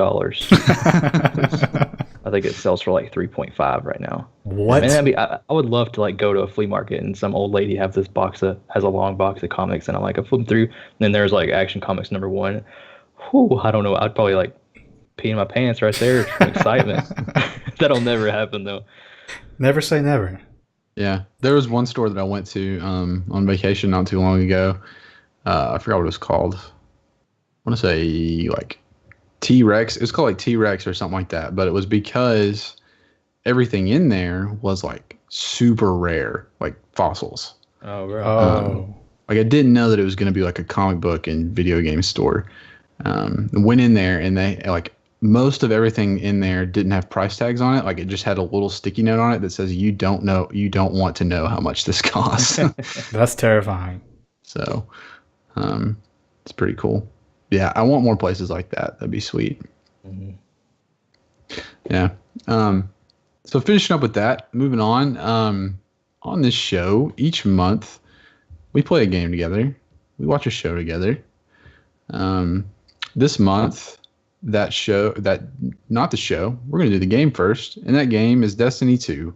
I think it sells for like 3.5 right now. What? I would love to like go to a flea market and some old lady have this box that has a long box of comics, and I'm like, I flip through, and then there's like Action Comics #1. Whew, I don't know. I'd probably like pee in my pants right there from excitement. That'll never happen though. Never say never. Yeah, there was one store that I went to on vacation not too long ago. I forgot what it was called. I want to say like T-Rex. It was called like T-Rex or something like that, but it was because everything in there was like super rare, like fossils. Oh, right. Like I didn't know that it was going to be like a comic book and video game store. Went in there and they like most of everything in there didn't have price tags on it. Like it just had a little sticky note on it that says you don't want to know how much this costs. That's terrifying. So, it's pretty cool. Yeah, I want more places like that. That'd be sweet. Mm-hmm. Yeah. So finishing up with that, moving on. On this show, each month we play a game together. We watch a show together. This month, we're going to do the game first, and that game is Destiny 2. We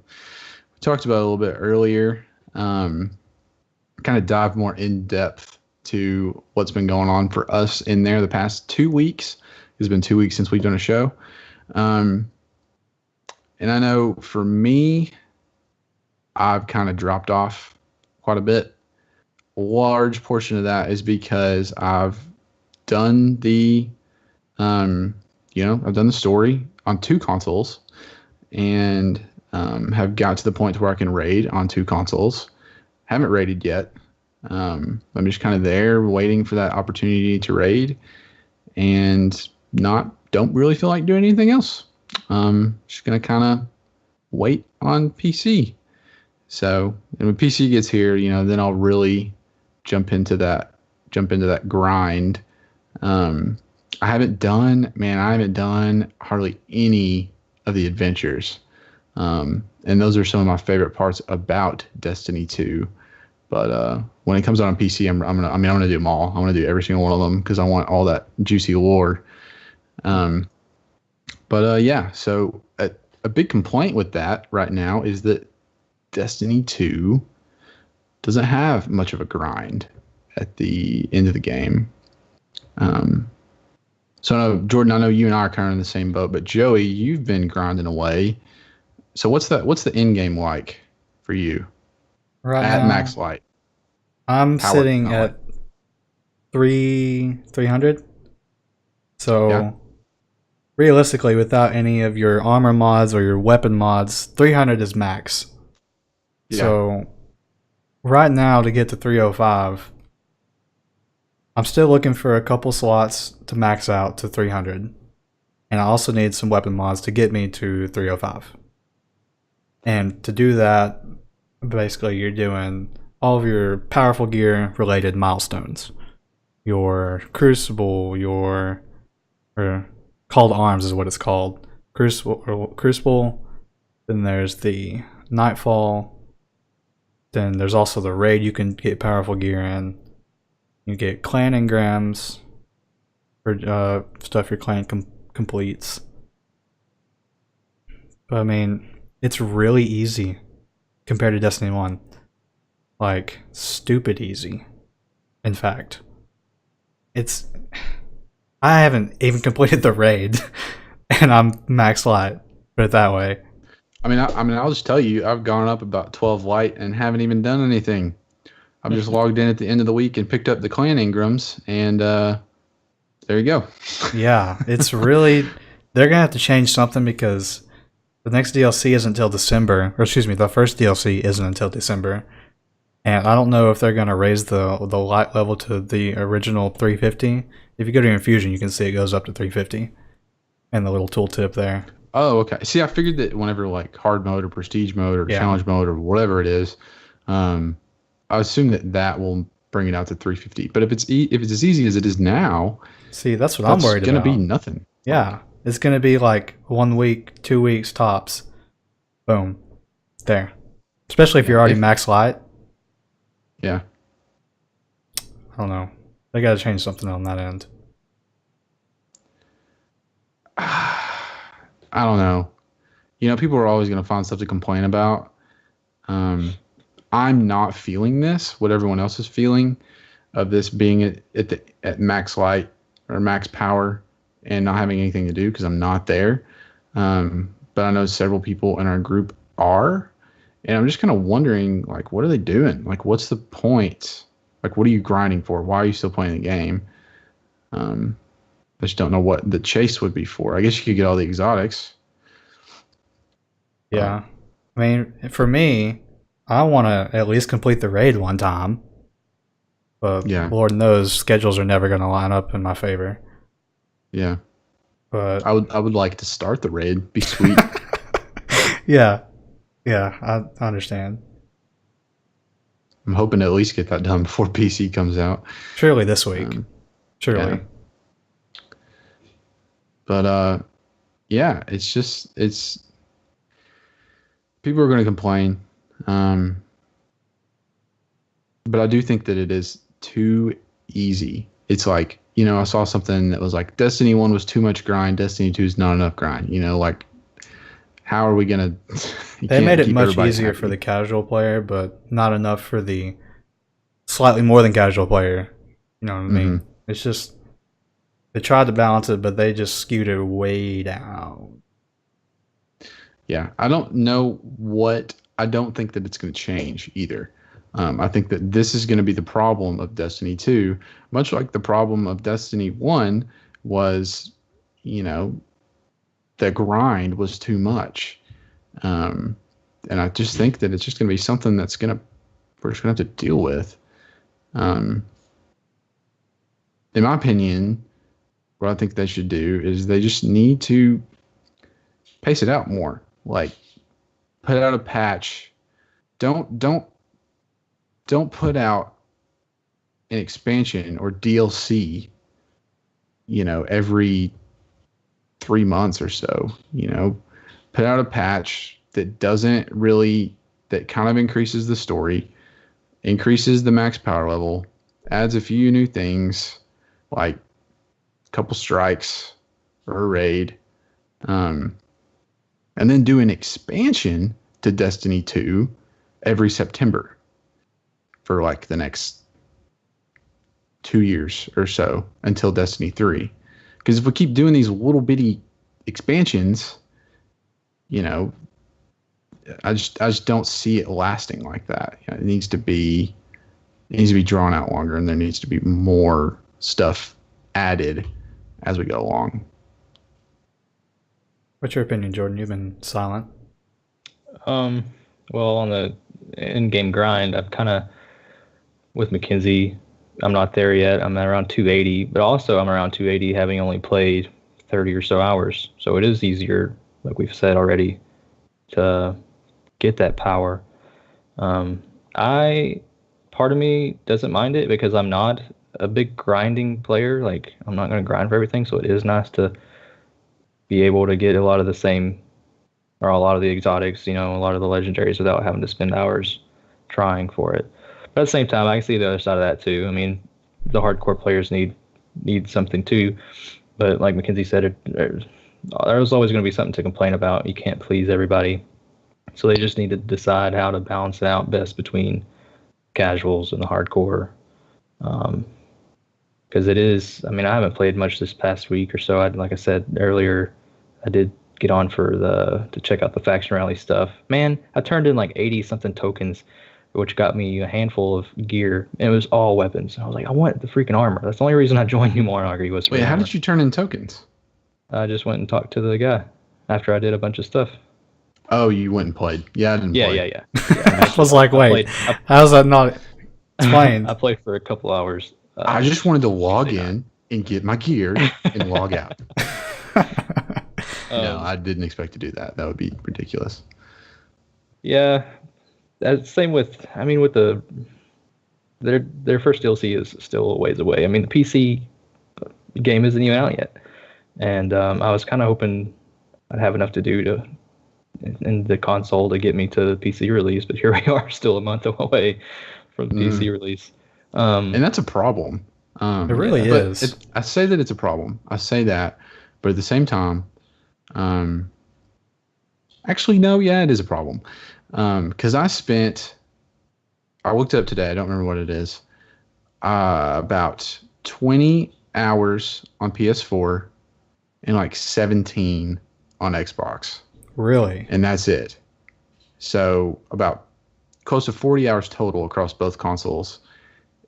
talked about it a little bit earlier. Kind of dive more in depth to what's been going on for us in there the past 2 weeks. It's been 2 weeks since we've done a show. And I know for me, I've kind of dropped off quite a bit. A large portion of that is because I've done I've done the story on 2 consoles and have got to the point where I can raid on 2 consoles. Haven't raided yet. I'm just kind of there waiting for that opportunity to raid and don't really feel like doing anything else. Just going to kind of wait on PC. So, and when PC gets here, then I'll really jump into that grind. Um, I haven't done hardly any of the adventures. And those are some of my favorite parts about Destiny 2. But when it comes out on PC, I'm gonna do them all. I want to do every single one of them because I want all that juicy lore. But yeah, so a big complaint with that right now is that Destiny 2 doesn't have much of a grind at the end of the game. So I know, Jordan, I know you and I are kind of in the same boat, but Joey, you've been grinding away. So what's the end game like for you Right at now, max light? I'm Power, sitting not light. at 300. Yeah. So realistically, without any of your armor mods or your weapon mods, 300 is max. Yeah. So right now, to get to 305, I'm still looking for a couple slots to max out to 300. And I also need some weapon mods to get me to 305. And to do that, basically you're doing all of your powerful gear related milestones. Your crucible, or called arms is what it's called. Crucible. Then there's the nightfall. Then there's also the raid you can get powerful gear in. You get clan engrams for stuff your clan completes. But I mean, it's really easy compared to Destiny 1. Like, stupid easy. In fact, I haven't even completed the raid, and I'm max light. Put it that way. I'll just tell you, I've gone up about 12 light and haven't even done anything. I've just logged in at the end of the week and picked up the clan engrams, and there you go. Yeah, it's really they're gonna have to change something because the next DLC isn't until December, or excuse me, the first DLC isn't until December, and I don't know if they're gonna raise the light level to the original 350. If you go to Infusion, you can see it goes up to 350, and the little tooltip there. Oh, okay. See, I figured that whenever like hard mode or prestige mode or challenge mode or whatever it is, I assume that will bring it out to 350. But if it's as easy as it is now, see, that's what I'm worried about. It's gonna be nothing. Yeah, it's gonna be like 1 week, 2 weeks tops. Boom, there. Especially if you're already max light. Yeah. I don't know. They gotta change something on that end. I don't know. People are always going to find stuff to complain about. I'm not feeling this, what everyone else is feeling, of this being at max light or max power and not having anything to do because I'm not there. But I know several people in our group are, and I'm just kind of wondering, like, what are they doing? Like, what's the point? Like, what are you grinding for? Why are you still playing the game? I just don't know what the chase would be for. I guess you could get all the exotics. Yeah. I mean, for me, I want to at least complete the raid one time. But yeah. Lord knows schedules are never going to line up in my favor. Yeah. But I would like to start the raid. Be sweet. Yeah. Yeah, I understand. I'm hoping to at least get that done before PC comes out. Surely this week. Surely. Yeah. But yeah, it's people are going to complain. But I do think that it is too easy. It's like, I saw something that was like Destiny 1 was too much grind, Destiny 2 is not enough grind. Like, how are we going to They made it much easier for the casual player, but not enough for the slightly more than casual player. You know what I mean? It's just they tried to balance it, but they just skewed it way down. Yeah, I don't think that it's going to change either. I think that this is going to be the problem of Destiny 2, much like the problem of Destiny 1 was, the grind was too much. And I just think that it's just going to be something we're just going to have to deal with. In my opinion, what I think they should do is they just need to pace it out more. Like, put out a patch. Don't put out an expansion or DLC, every 3 months or so. Put out a patch that that kind of increases the story, increases the max power level, adds a few new things like a couple strikes or a raid, and then do an expansion to Destiny 2 every September for like the next 2 years or so until Destiny 3. Because if we keep doing these little bitty expansions, I just don't see it lasting like that. It needs to be drawn out longer, and there needs to be more stuff added as we go along. What's your opinion, Jordan? You've been silent. Well, on the in-game grind, I've kind of, with Makenzie, I'm not there yet. I'm at around 280, but also I'm around 280 having only played 30 or so hours. So it is easier, like we've said already, to get that power. Part of me doesn't mind it because I'm not a big grinding player. Like, I'm not going to grind for everything, so it is nice to be able to get a lot of the same, or a lot of the exotics, a lot of the legendaries without having to spend hours trying for it. But at the same time, I can see the other side of that too. I mean, the hardcore players need something too. But like Makenzie said, there's always going to be something to complain about. You can't please everybody. So they just need to decide how to balance it out best between casuals and the hardcore. Because it is, I haven't played much this past week or so. Like I said earlier, I did get on to check out the faction rally stuff. Man, I turned in like 80 something tokens, which got me a handful of gear, and it was all weapons. I was like, I want the freaking armor. That's the only reason I joined New Monarchy was for Wait, how armor. did you turn in tokens? I just went and talked to the guy after I did a bunch of stuff. Oh, you went and played. Yeah, I didn't play. Yeah. I was like, wait, how's that not explained? I played for a couple hours. I just wanted to log in and get my gear and log out. No, I didn't expect to do that. That would be ridiculous. Yeah, that's same with. With their first DLC is still a ways away. The PC game isn't even out yet, and I was kind of hoping I'd have enough to do in the console to get me to the PC release. But here we are, still a month away from the PC release. And that's a problem. It really is. I say that it's a problem. I say that, but at the same time, actually, no, yeah, it is a problem. Because I looked up today, I don't remember what it is, about 20 hours on PS4 and like 17 on Xbox. Really? And that's it. So about close to 40 hours total across both consoles.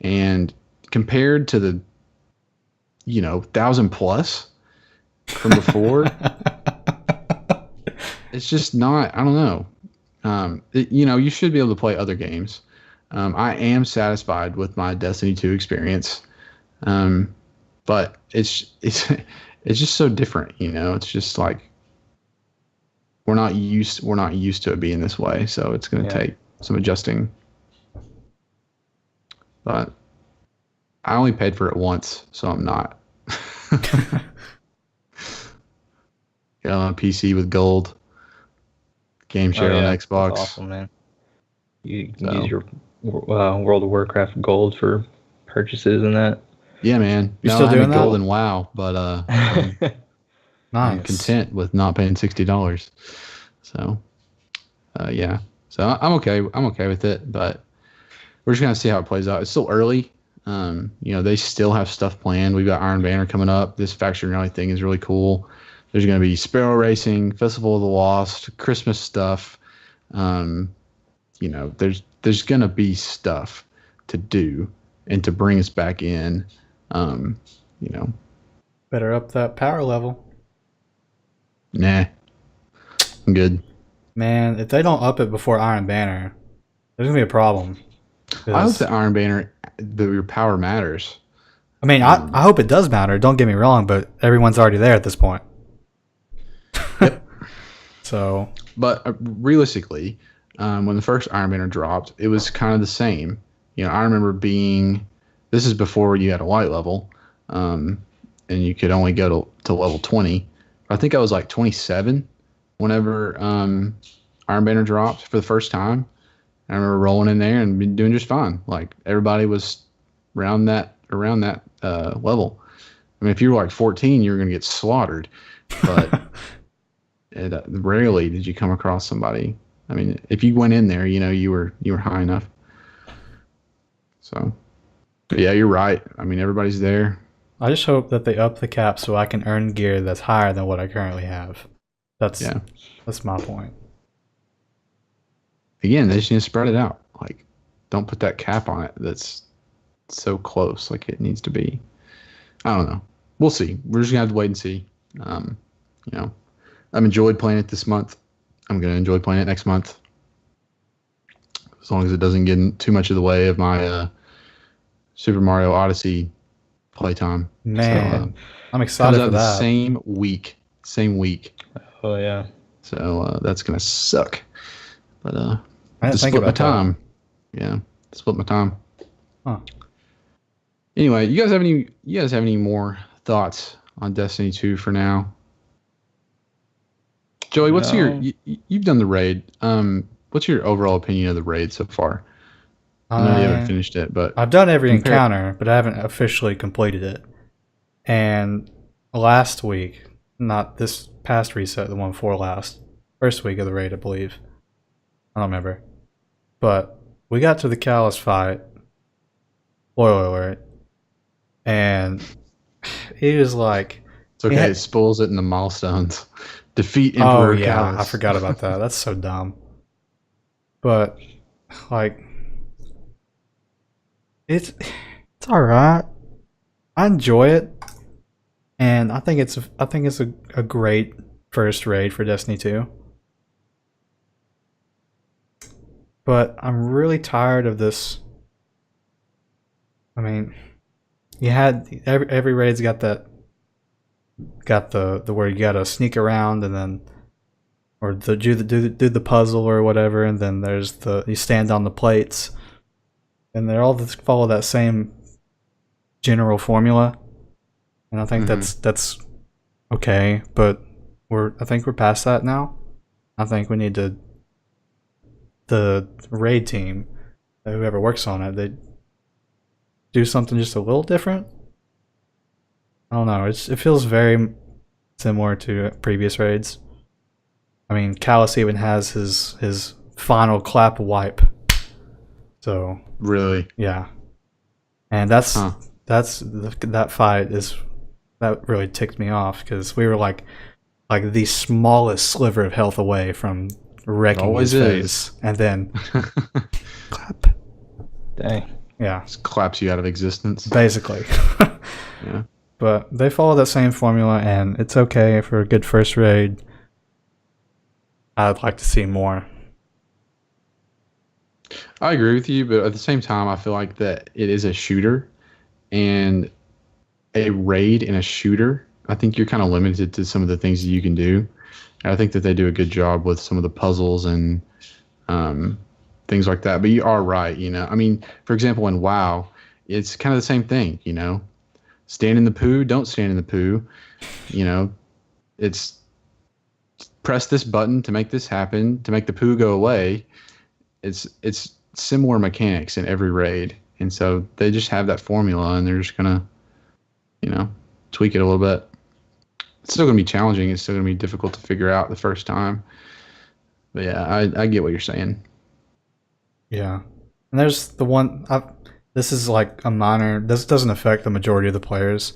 And compared to the, 1,000 plus from before, it's just not, I don't know. You should be able to play other games. I am satisfied with my Destiny 2 experience. But it's just so different, It's just like we're not used to it being this way, so it's going to take some adjusting. But I only paid for it once, so I'm not. Got on a PC with gold. Game share on Xbox. That's awesome, man. You can use your World of Warcraft gold for purchases and that. Yeah, man. You're still doing that? Gold and WoW, but nice. I'm content with not paying $60. So, yeah. So I'm okay. I'm okay with it, but we're just gonna see how it plays out. It's still early. They still have stuff planned. We've got Iron Banner coming up. This faction rally thing is really cool. There's going to be Sparrow Racing, Festival of the Lost, Christmas stuff. There's going to be stuff to do and to bring us back in. Better up that power level. Nah, I'm good. Man, if they don't up it before Iron Banner, there's going to be a problem. I hope that Iron Banner, your power matters. I hope it does matter. Don't get me wrong, but everyone's already there at this point. Yep. So But realistically, when the first Iron Banner dropped, it was kind of the same. I remember being. This is before you had a white level, and you could only go to level 20. I think I was like 27 whenever Iron Banner dropped for the first time. I remember rolling in there and doing just fine. Like everybody was around that level. I mean, if you were like 14, you were going to get slaughtered. But rarely did you come across somebody. I mean, if you went in there, you were high enough. So, but yeah, you're right. I mean, everybody's there. I just hope that they up the cap so I can earn gear that's higher than what I currently have. That's my point. Again, they just need to spread it out. Like, don't put that cap on it that's so close like it needs to be. I don't know. We'll see. We're just gonna have to wait and see. I've enjoyed playing it this month. I'm gonna enjoy playing it next month, as long as it doesn't get in too much of the way of my Super Mario Odyssey playtime. Man, I'm excited for that. The same week. Oh yeah. So that's gonna suck. But I didn't think about my time. Yeah, split my time. Huh. Anyway, you guys have any more thoughts on Destiny 2 for now? Joey, what's you've done the raid. What's your overall opinion of the raid so far? I know you haven't finished it, but I've done every encounter, but I haven't officially completed it. And last week, not this past reset, the one before last, first week of the raid, I believe. I don't remember. But we got to the Callus fight. Spoiler alert. And he was like... It's okay, it spoils it in the milestones. Defeat Emperor Callus. I forgot about that. That's so dumb. But, like... It's alright. I enjoy it. And I think it's a great first raid for Destiny 2. But I'm really tired of this. I mean, you had every raid's got the where you gotta sneak around and then or do the puzzle or whatever, and then there's you stand on the plates, and they all follow that same general formula. And I think that's okay, but I think we're past that now. I think we need the raid team, whoever works on it, they do something just a little different. I don't know. It feels very similar to previous raids. I mean, Callus even has his final clap wipe. So really, yeah, and that fight that really ticked me off because we were like the smallest sliver of health away from wrecking his face, and then clap. Dang. Yeah. Just claps you out of existence. Basically. Yeah. But they follow that same formula, and it's okay for a good first raid. I'd like to see more. I agree with you, but at the same time, I feel like that it is a shooter, and a raid in a shooter, I think you're kind of limited to some of the things that you can do. And I think that they do a good job with some of the puzzles and things like that. But you are right, I mean, for example, in WoW, it's kind of the same thing, Stand in the poo, don't stand in the poo. It's press this button to make this happen, to make the poo go away. It's similar mechanics in every raid. And so they just have that formula, and they're just going to, tweak it a little bit. It's still going to be challenging. It's still going to be difficult to figure out the first time. But yeah, I get what you're saying. Yeah. And there's the one... This is like a minor... This doesn't affect the majority of the players,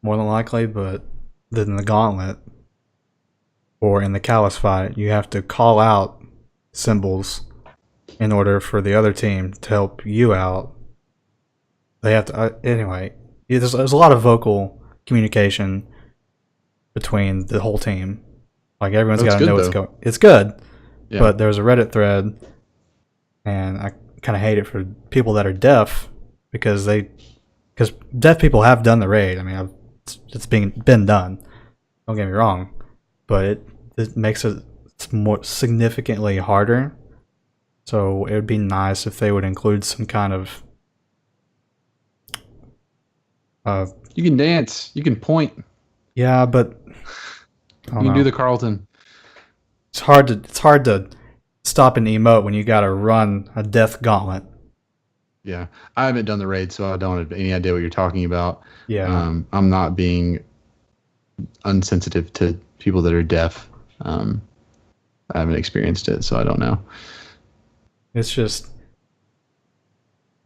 more than likely, but in the Gauntlet, or in the Callus fight, you have to call out symbols in order for the other team to help you out. They have to... anyway, there's a lot of vocal communication between the whole team. Like, everyone's got to know what's going... It's good, yeah. But there's a Reddit thread, and I kind of hate it for people that are deaf, because deaf people have done the raid. I mean, it's been done. Don't get me wrong, but it makes it it's more significantly harder. So it would be nice if they would include some kind of You can dance. You can point. yeah, but I You don't can do know. the Carlton. It's hard to stop an emote when you got to run a death gauntlet. Yeah, I haven't done the raid, so I don't have any idea what you're talking about. Yeah. I'm not being unsensitive to people that are deaf. I haven't experienced it, so I don't know. It's just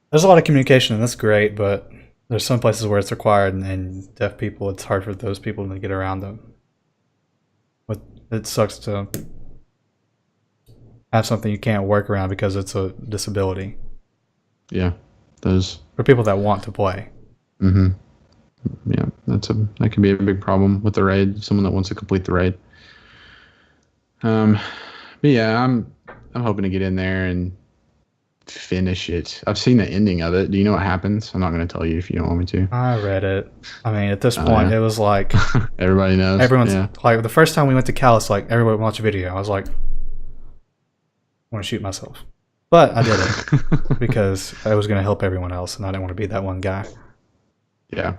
there's a lot of communication and that's great, but there's some places where it's required and deaf people it's hard for those people to get around them. But it sucks to have something you can't work around because it's a disability. Yeah, those. For people that want to play. Mm-hmm. Yeah, that can be a big problem with the raid. Someone that wants to complete the raid. But yeah, I'm hoping to get in there and finish it. I've seen the ending of it. Do you know what happens? I'm not going to tell you if you don't want me to. I read it. I mean, at this point, yeah. It was like everybody knows. Everyone's yeah. like the first time we went to Callus, like everybody watched a video. I was like, I want to shoot myself, but I did it because I was going to help everyone else, and I didn't want to be that one guy. Yeah.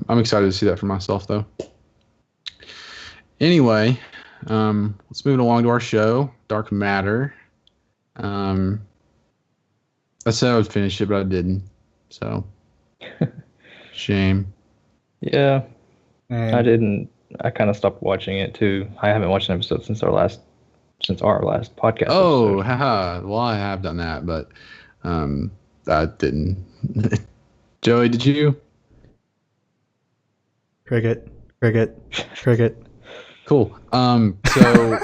I'm excited to see that for myself, though. Anyway, let's move along to our show, Dark Matter. I said I would finish it, but I didn't. So, shame. Yeah, And I didn't. I kind of stopped watching it too. I haven't watched an episode since our last podcast. Oh, episode. haha. Well, I have done that, but I didn't. Joey, did you? cricket. Cool. So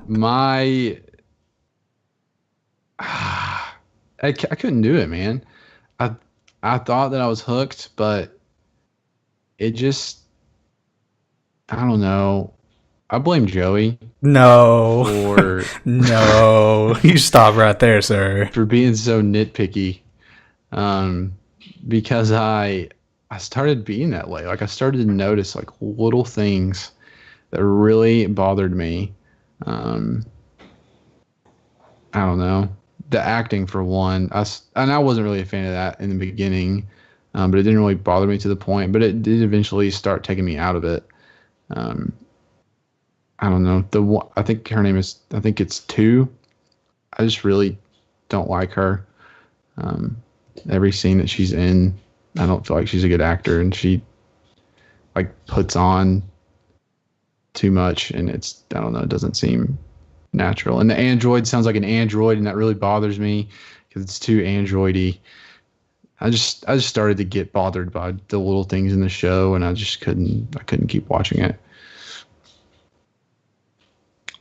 my I couldn't do it, man. I thought that I was hooked, but it just I don't know. I blame Joey No, for no, you stop right there, sir. for being so nitpicky. Because I started being that way. Like I started to notice like little things that really bothered me. I don't know. The acting for one, and I wasn't really a fan of that in the beginning, but it didn't really bother me to the point. But it did eventually start taking me out of it. I don't know. I think her name is. I think it's 2. I just really don't like her. Every scene that she's in, I don't feel like she's a good actor, and she like puts on too much, and I don't know. It doesn't seem natural. And the android sounds like an android, and that really bothers me because it's too androidy. I just started to get bothered by the little things in the show, and I couldn't keep watching it.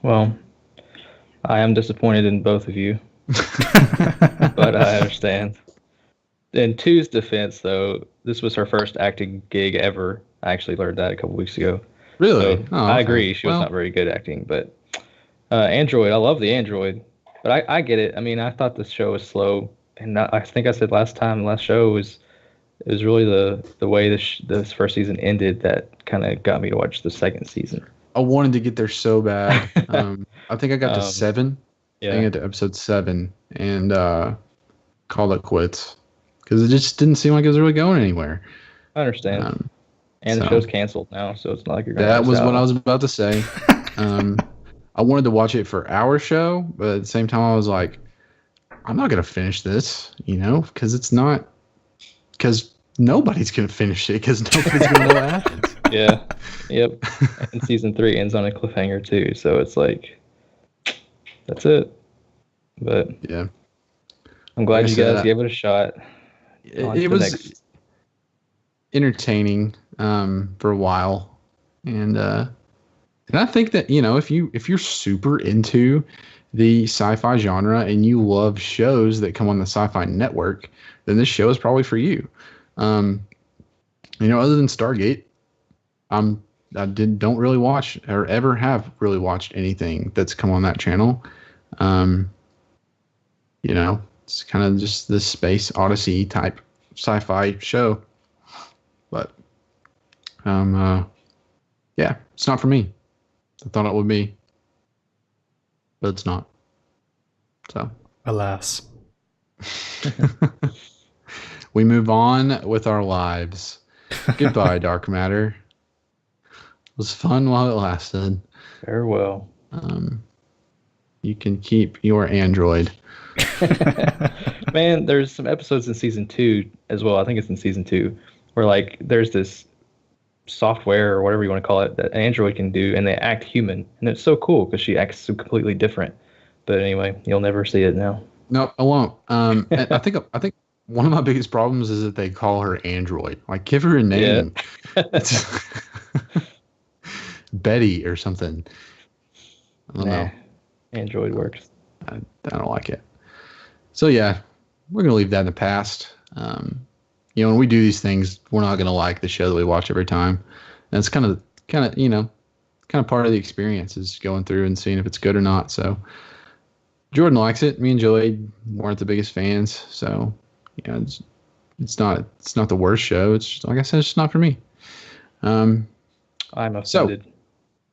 Well, I am disappointed in both of you, but I understand. In 2's defense, though, this was her first acting gig ever. I actually learned that a couple weeks ago. Really? So Oh, I okay. agree. She was not very good acting, but Android, I love the Android, but I get it. I mean, I thought this show was slow, and I think I said last show it was really the way this first season ended that kind of got me to watch the second season. I wanted to get there so bad. I think I got to 7. Yeah. I think I got to episode 7 and called it quits because it just didn't seem like it was really going anywhere. I understand. And the show's canceled now, so it's not like you're going to That was what I was about to say. I wanted to watch it for our show, but at the same time, I was like, I'm not going to finish this, because nobody's going to finish it because nobody's going to know what happens. Yeah. Yep. And season 3 ends on a cliffhanger too, so it's like, that's it. But yeah, I'm glad you guys gave it a shot. It was entertaining for a while, and I think that if you're super into the sci-fi genre and you love shows that come on the Sci-Fi Network, then this show is probably for you. Other than Stargate, don't really watch or ever have really watched anything that's come on that channel. It's kind of just this space odyssey type sci-fi show, but I'm Yeah, it's not for me. I thought it would be, but it's not. So, Alas. we move on with our lives. Goodbye, Dark Matter. It was fun while it lasted. Farewell. You can keep your Android. Man, there's some episodes in season 2 as well. I think it's in season 2 where like there's this software or whatever you want to call it that an android can do, and they act human, and it's so cool because she acts so completely different. But anyway, you'll never see it now. No, I won't. And I think one of my biggest problems is that they call her Android. Like, give her a name. It's Betty or something. I don't know. Android works. I don't like it. So yeah, we're gonna leave that in the past. When we do these things, we're not gonna like the show that we watch every time. And it's kind of part of the experience is going through and seeing if it's good or not. So Jordan likes it. Me and Joey weren't the biggest fans. So it's not the worst show. It's just, like I said, it's just not for me. I'm offended.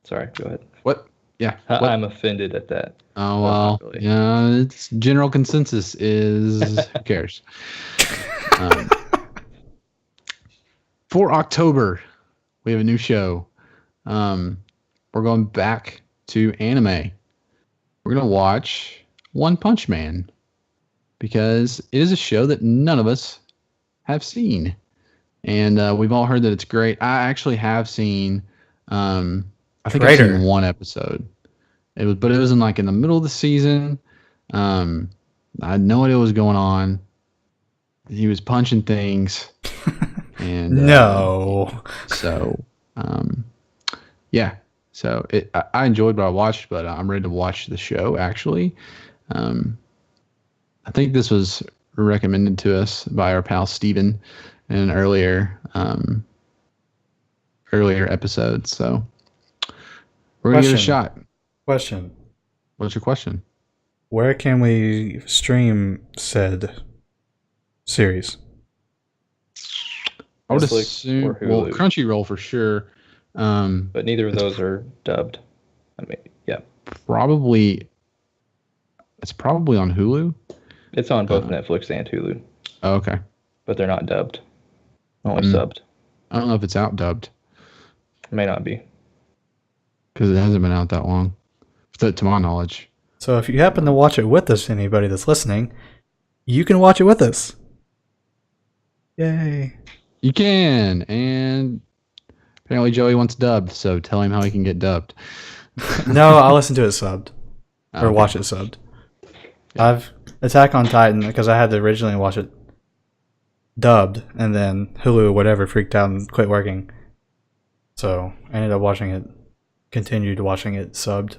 Sorry, go ahead. What? Yeah. What? I'm offended at that. Oh, well, really. Yeah, it's general consensus is who cares? For October, we have a new show. We're going back to anime. We're going to watch One Punch Man because it is a show that none of us have seen. And we've all heard that it's great. I actually have seen, I think I've seen one episode. It was in the middle of the season. I had no idea what was going on. He was punching things. And no. Yeah. So I enjoyed what I watched, but I'm ready to watch the show actually. I think this was recommended to us by our pal Steven in an earlier episode. So we're going to give it a shot. Question. What's your question? Where can we stream said series? I would assume Crunchyroll for sure. But neither of those are dubbed. I mean, yeah. It's probably on Hulu. It's on both Netflix and Hulu. Oh, okay. But they're not dubbed. Only subbed. I don't know if it's out dubbed. It may not be. Because it hasn't been out that long. To my knowledge. So if you happen to watch it with us, anybody that's listening, you can watch it with us. Yay. You can. And apparently Joey wants dubbed, so tell him how he can get dubbed. No, I'll listen to it subbed. Or watch it subbed. Yeah. I've Attack on Titan, because I had to originally watch it dubbed, and then Hulu or whatever freaked out and quit working. So I ended up continued watching it subbed.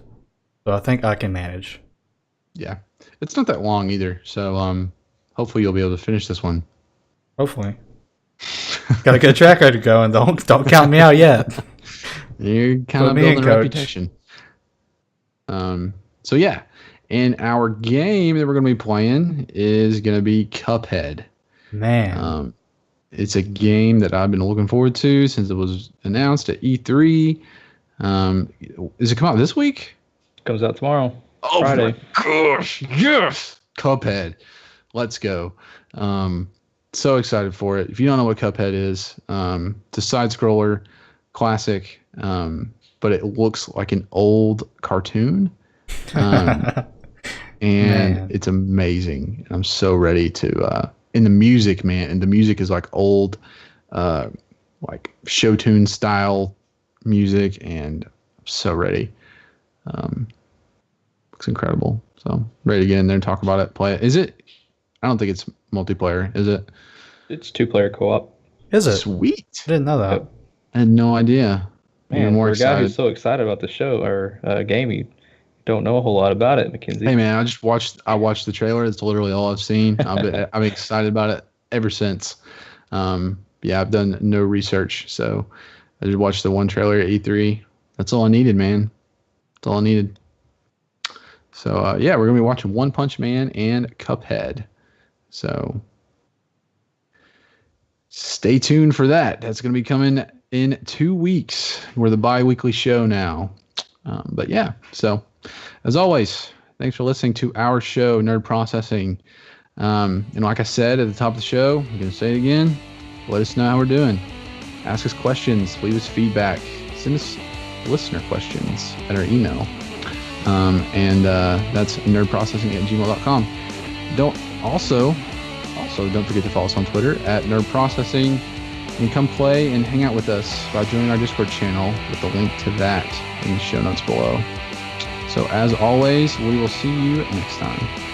So I think I can manage. Yeah. It's not that long either. So hopefully you'll be able to finish this one. Hopefully. Got a good track record going. Don't count me out yet. You're kind of building a reputation. So yeah. And our game that we're going to be playing is going to be Cuphead. Man. It's a game that I've been looking forward to since it was announced at E3. Is it come out this week? Comes out tomorrow. Oh Friday. My gosh! Yes, Cuphead. Let's go. So excited for it. If you don't know what Cuphead is, it's a side scroller, classic, but it looks like an old cartoon, and it's amazing. I'm so ready to. And the music, man, and the music is like old, like show tune style music, and I'm so ready. Looks incredible. So ready to get in there and talk about it, play it. Is it? I don't think it's multiplayer, is it? It's 2-player co-op. Is it? Sweet. I didn't know that. Yep. I had no idea. Man, for a guy who's so excited about the show or game, you don't know a whole lot about it, Makenzie. Hey man, I watched the trailer. It's literally all I've seen. I'm excited about it ever since. Yeah, I've done no research, so I just watched the one trailer at E3. That's all I needed, man. That's all I needed. So yeah, we're gonna be watching One Punch Man and Cuphead. So stay tuned for that. That's gonna be coming in 2 weeks. We're the bi-weekly show now. But yeah, so as always, thanks for listening to our show, Nerd Processing. And like I said at the top of the show, I'm going to say it again. Let us know how we're doing. Ask us questions. Leave us feedback. Send us listener questions at our email. And that's nerdprocessing@gmail.com. Don't forget to follow us on Twitter at Nerd Processing, and come play and hang out with us by joining our Discord channel with the link to that in the show notes below. So as always, we will see you next time.